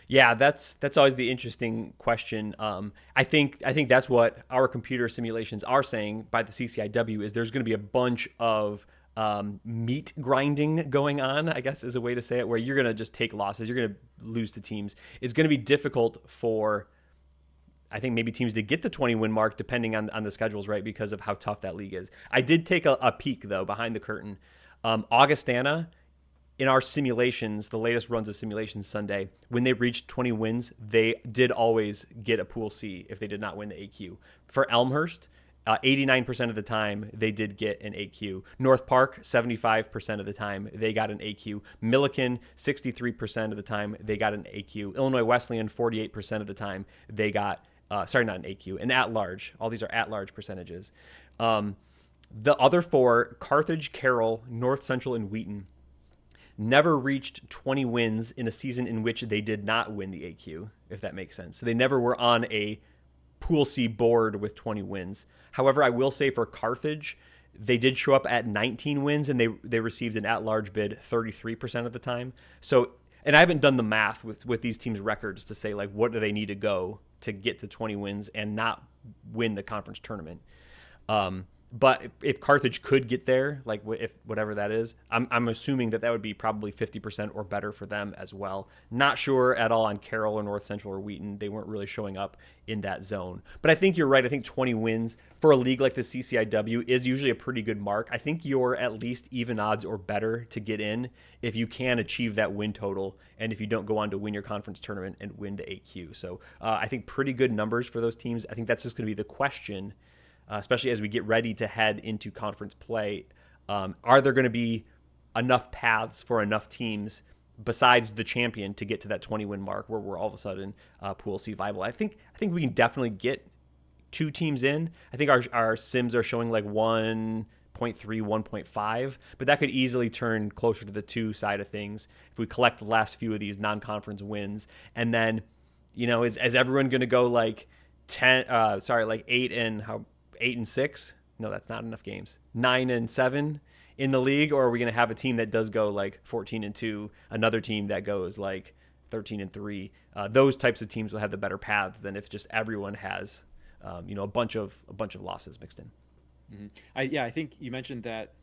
Yeah, that's always the interesting question. I think that's what our computer simulations are saying by the CCIW is there's going to be a bunch of meat grinding going on, I guess is a way to say it, where you're going to just take losses. You're going to lose to teams. It's going to be difficult for, I think, maybe teams to get the 20-win mark depending on the schedules, right, because of how tough that league is. I did take a peek, though, behind the curtain. Augustana, in our simulations, the latest runs of simulations Sunday, when they reached 20 wins, they did always get a Pool C if they did not win the AQ. For Elmhurst, 89% of the time, they did get an AQ. North Park, 75% of the time, they got an AQ. Milliken, 63% of the time, they got an AQ. Illinois Wesleyan, 48% of the time, they got, not an AQ, an at-large. All these are at-large percentages. The other four, Carthage, Carroll, North Central, and Wheaton, never reached 20 wins in a season in which they did not win the AQ, if that makes sense. So they never were on a Pool C board with 20 wins. However, I will say for Carthage, they did show up at 19 wins and they received an at-large bid 33% of the time. So, and I haven't done the math with these teams' records to say like what do they need to go to get to 20 wins and not win the conference tournament. But if Carthage could get there, like if whatever that is, I'm assuming that would be probably 50% or better for them as well. Not sure at all on Carroll or North Central or Wheaton. They weren't really showing up in that zone. But I think you're right. I think 20 wins for a league like the CCIW is usually a pretty good mark. I think you're at least even odds or better to get in if you can achieve that win total and if you don't go on to win your conference tournament and win the 8Q. So I think pretty good numbers for those teams. I think that's just going to be the question. Especially as we get ready to head into conference play. Are there going to be enough paths for enough teams besides the champion to get to that 20-win mark where we're all of a sudden Pool C viable? I think we can definitely get 2 teams in. I think our sims are showing like 1.3, 1.5, but that could easily turn closer to the 2 side of things if we collect the last few of these non-conference wins. And then, is everyone going to go like 8-6? No, that's not enough games. 9-7 in the league, or are we going to have a team that does go like 14-2, another team that goes like 13-3? Those types of teams will have the better paths than if just everyone has, a bunch of losses mixed in. Mm-hmm. I think you mentioned that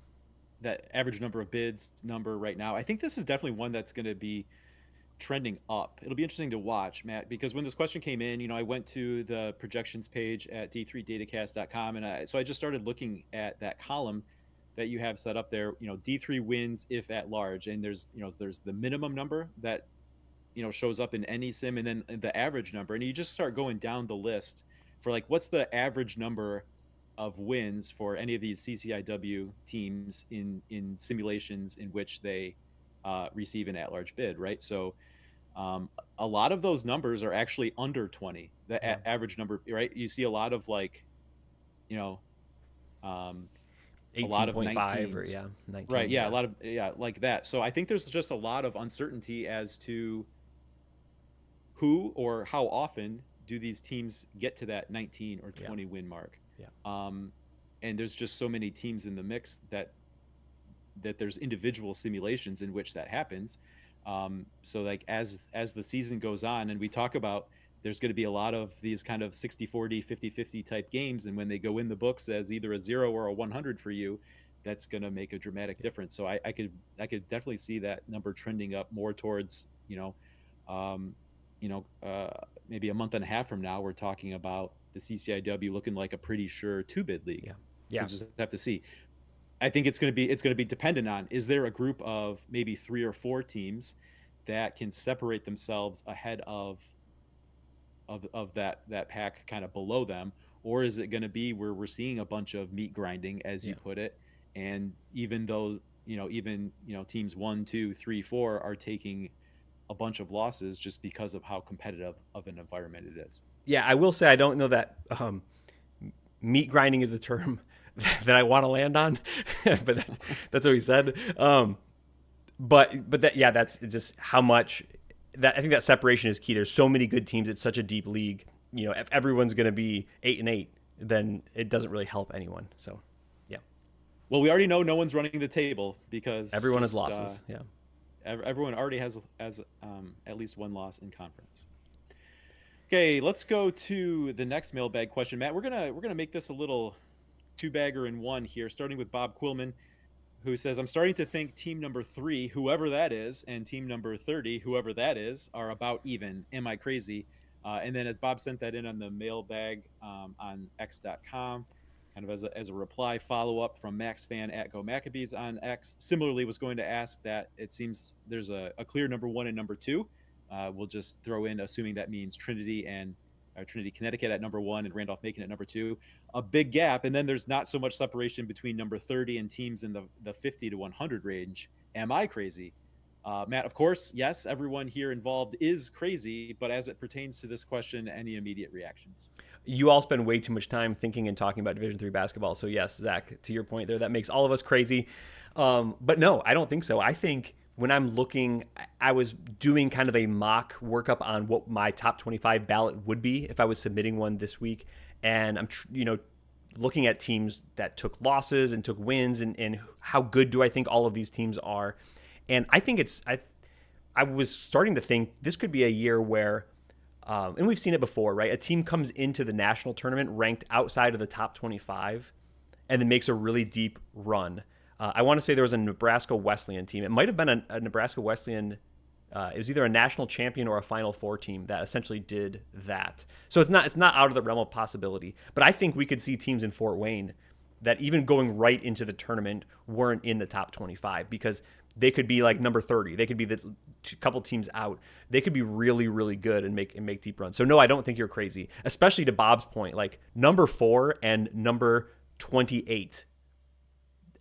average number of bids number right now. I think this is definitely one that's going to be trending up. It'll be interesting to watch, Matt, because when this question came in, I went to the projections page at d3datacast.com, and I just started looking at that column that you have set up there. D3 wins if at large, and there's the minimum number that shows up in any sim, and then the average number, and you just start going down the list for like what's the average number of wins for any of these CCIW teams in simulations in which they receive an at-large bid, right? So a lot of those numbers are actually under 20, the average number, right? You see a lot of like, a lot of 18.5 or 19. Right. Yeah. A lot of, like that. So I think there's just a lot of uncertainty as to who or how often do these teams get to that 19 or 20 win mark. Yeah. And there's just so many teams in the mix that there's individual simulations in which that happens. So like as the season goes on and we talk about, there's going to be a lot of these kind of 60-40, 50-50 type games. And when they go in the books as either a 0 or a 100 for you, that's going to make a dramatic difference. So I could definitely see that number trending up more towards, maybe a month and a half from now, we're talking about the CCIW looking like a pretty sure 2-bid league. Yeah. We'll just have to see. I think it's going to be dependent on, is there a group of maybe 3 or 4 teams that can separate themselves ahead of that pack kind of below them, or is it going to be where we're seeing a bunch of meat grinding, as you put it, and even those teams 1, 2, 3, 4 are taking a bunch of losses just because of how competitive of an environment it is. Yeah, I will say I don't know that meat grinding is the term that I want to land on, but that's what he said. But that's just how much that I think that separation is key. There's so many good teams. It's such a deep league. If everyone's going to be 8-8, then it doesn't really help anyone. So, yeah. Well, we already know no one's running the table because everyone has losses. Everyone already has at least one loss in conference. Okay, let's go to the next mailbag question, Matt. We're gonna make this a little 2-bagger in one here, starting with Bob Quillman, who says, I'm starting to think team number 3, whoever that is, and team number 30, whoever that is, are about even. Am I crazy? And then as Bob sent that in on the mailbag on x.com, kind of as a reply follow-up from Max Fan at Go Maccabees on X, similarly was going to ask that it seems there's a clear number 1 and number 2. We'll just throw in, assuming that means Trinity Connecticut at number 1 and Randolph-Macon at number 2, a big gap. And then there's not so much separation between number 30 and teams in the 50 to 100 range. Am I crazy? Matt, of course, yes, everyone here involved is crazy, but as it pertains to this question, any immediate reactions? You all spend way too much time thinking and talking about Division III basketball. So yes, Zach, to your point there, that makes all of us crazy. But no, I don't think so. I think when I'm looking, I was doing kind of a mock workup on what my top 25 ballot would be if I was submitting one this week. And I'm, looking at teams that took losses and took wins, and how good do I think all of these teams are. And I think I was starting to think this could be a year where, and we've seen it before, right? A team comes into the national tournament ranked outside of the top 25 and then makes a really deep run. I want to say there was a Nebraska Wesleyan team. It might have been a Nebraska Wesleyan. It was either a national champion or a Final Four team that essentially did that. So it's not out of the realm of possibility. But I think we could see teams in Fort Wayne that even going right into the tournament weren't in the top 25 because they could be like number 30. They could be the couple teams out. They could be really, really good and make deep runs. So no, I don't think you're crazy, especially to Bob's point. Like number 4 and number 28,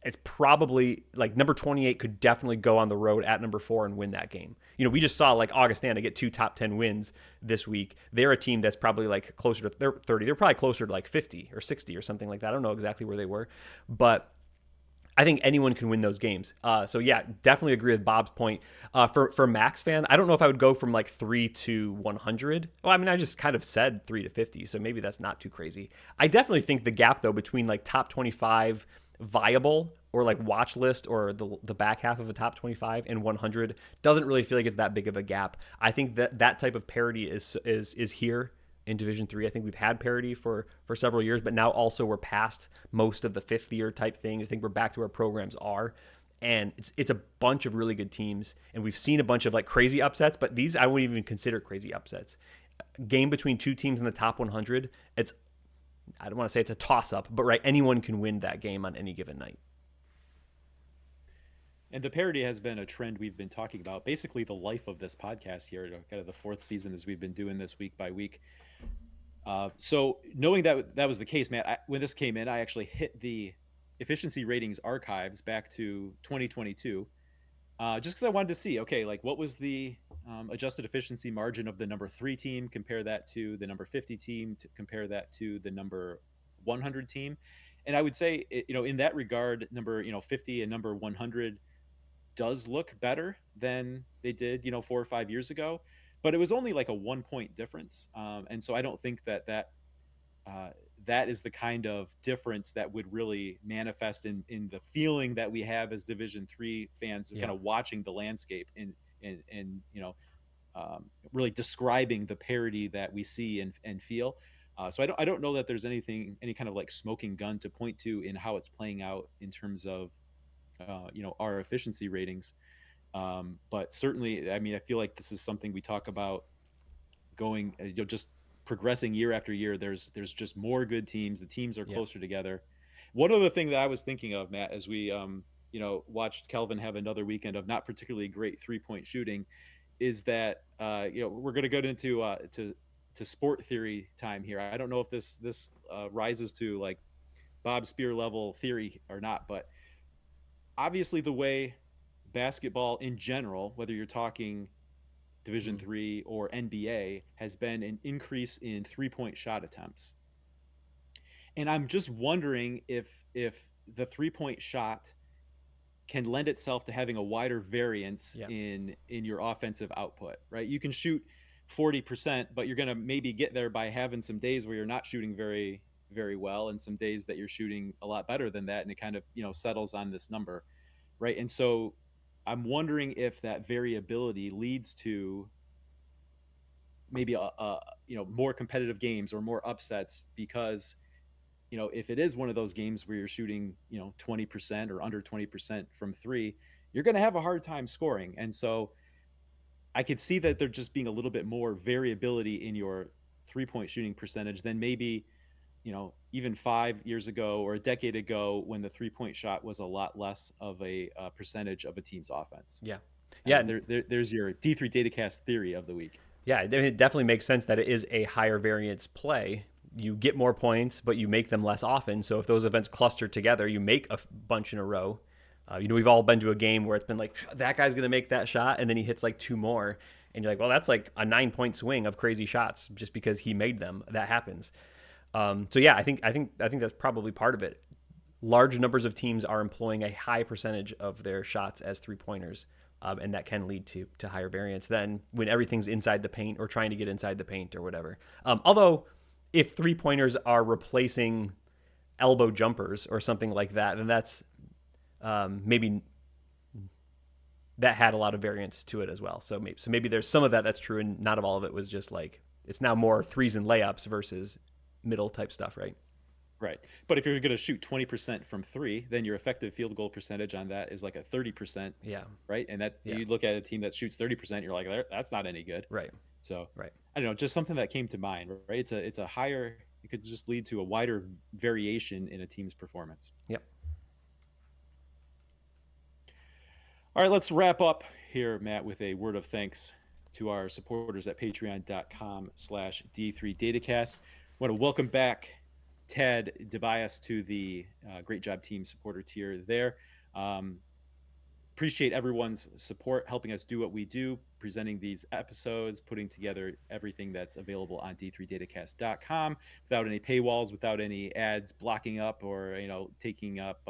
it's probably like number 28 could definitely go on the road at number 4 and win that game. We just saw like Augustana get 2 top 10 wins this week. They're a team that's probably like closer to they're 30. They're probably closer to like 50 or 60 or something like that. I don't know exactly where they were, but I think anyone can win those games. So yeah, definitely agree with Bob's point. For Max fan, I don't know if I would go from like 3 to 100. Well, I mean, I just kind of said 3 to 50, so maybe that's not too crazy. I definitely think the gap though between like top 25 viable or like watch list or the back half of a top 25 and 100 doesn't really feel like it's that big of a gap. I think that type of parity is here in Division III. I think we've had parity for several years, but now also we're past most of the fifth year type things. I think we're back to where programs are. And it's a bunch of really good teams. And we've seen a bunch of like crazy upsets, but these I wouldn't even consider crazy upsets. Game between 2 teams in the top 100, I don't want to say it's a toss-up, but right, anyone can win that game on any given night. And the parody has been a trend we've been talking about, basically the life of this podcast here, kind of the 4th season as we've been doing this week by week. So knowing that was the case, Matt, when this came in, I actually hit the efficiency ratings archives back to 2022, just because I wanted to see, okay, like what was the adjusted efficiency margin of the number 3 team, compare that to the number 50 team, to compare that to the number 100 team. And I would say, in that regard, number, 50 and number 100 does look better than they did, 4 or 5 years ago, but it was only like a 1 point difference. And so I don't think uh, that is the kind of difference that would really manifest in the feeling that we have as Division III fans, Yeah. kind of watching the landscape and really describing the parity that we see and feel. So I don't know that there's any kind of like smoking gun to point to in how it's playing out in terms of our efficiency ratings. But certainly, I mean, I feel like this is something we talk about going, just progressing year after year. There's just more good teams. The teams are Yeah. closer together. One other thing that I was thinking of, Matt, as we watched Kelvin have another weekend of not particularly great 3-point shooting, is that we're going to go into to sport theory time here. I don't know if this rises to like Bob Spear level theory or not, but obviously the way basketball in general, whether you're talking Division III or NBA, has been an increase in 3-point shot attempts. And I'm just wondering if the 3-point shot can lend itself to having a wider variance Yeah. in your offensive output, right? You can shoot 40%, but you're going to maybe get there by having some days where you're not shooting very, very well and some days that you're shooting a lot better than that. And it kind of, settles on this number, right? And so I'm wondering if that variability leads to maybe more competitive games or more upsets because if it is one of those games where you're shooting 20% or under 20% from 3, you're going to have a hard time scoring. And so I could see that there just being a little bit more variability in your 3-point shooting percentage than maybe even 5 years ago or a decade ago when the 3-point shot was a lot less of a percentage of a team's offense. Yeah. Yeah. There's your D3 Datacast theory of the week. Yeah, it definitely makes sense that it is a higher variance play. You get more points, but you make them less often. So if those events cluster together, you make a bunch in a row. We've all been to a game where it's been like, that guy's going to make that shot, and then he hits like 2 more. And you're like, well, that's like a 9-point swing of crazy shots just because he made them. That happens. So yeah, I think that's probably part of it. Large numbers of teams are employing a high percentage of their shots as 3-pointers. and that can lead to higher variance than when everything's inside the paint or trying to get inside the paint or whatever. Although, if 3-pointers are replacing elbow jumpers or something like that, then that's maybe that had a lot of variance to it as well. So maybe there's some of that that's true, and not of all of it was just like it's now more threes and layups versus middle type stuff, right? Right. But if you're going to shoot 20% from three, then your effective field goal percentage on that is like a 30%, Yeah, right? And that yeah, you look at a team that shoots 30%, you're like, that's not any good. right, So right. I don't know, just something that came to mind, right? It's a higher, it could just lead to a wider variation in a team's performance. Yep. All right, let's wrap up here, Matt, with a word of thanks to our supporters at patreon.com/D3 Datacast. I want to welcome back Ted DeBias to the Great Job Team supporter tier there. Appreciate everyone's support, helping us do what we do, presenting these episodes, putting together everything that's available on d3datacast.com without any paywalls, without any ads blocking up or taking up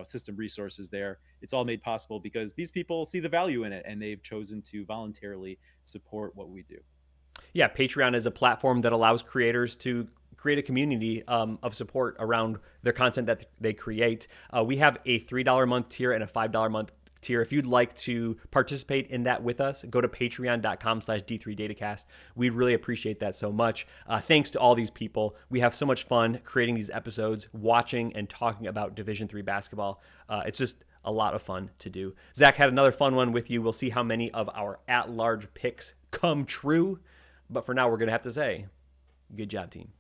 system resources there. It's all made possible because these people see the value in it and they've chosen to voluntarily support what we do. Yeah, Patreon is a platform that allows creators to create a community of support around their content that they create. We have a $3 a month tier and a $5 a month tier. If you'd like to participate in that with us, go to patreon.com/D3Datacast. We'd really appreciate that so much. Thanks to all these people. We have so much fun creating these episodes, watching and talking about Division III basketball. It's just a lot of fun to do. Zach had another fun one with you. We'll see how many of our at-large picks come true. But for now, we're going to have to say, good job, team.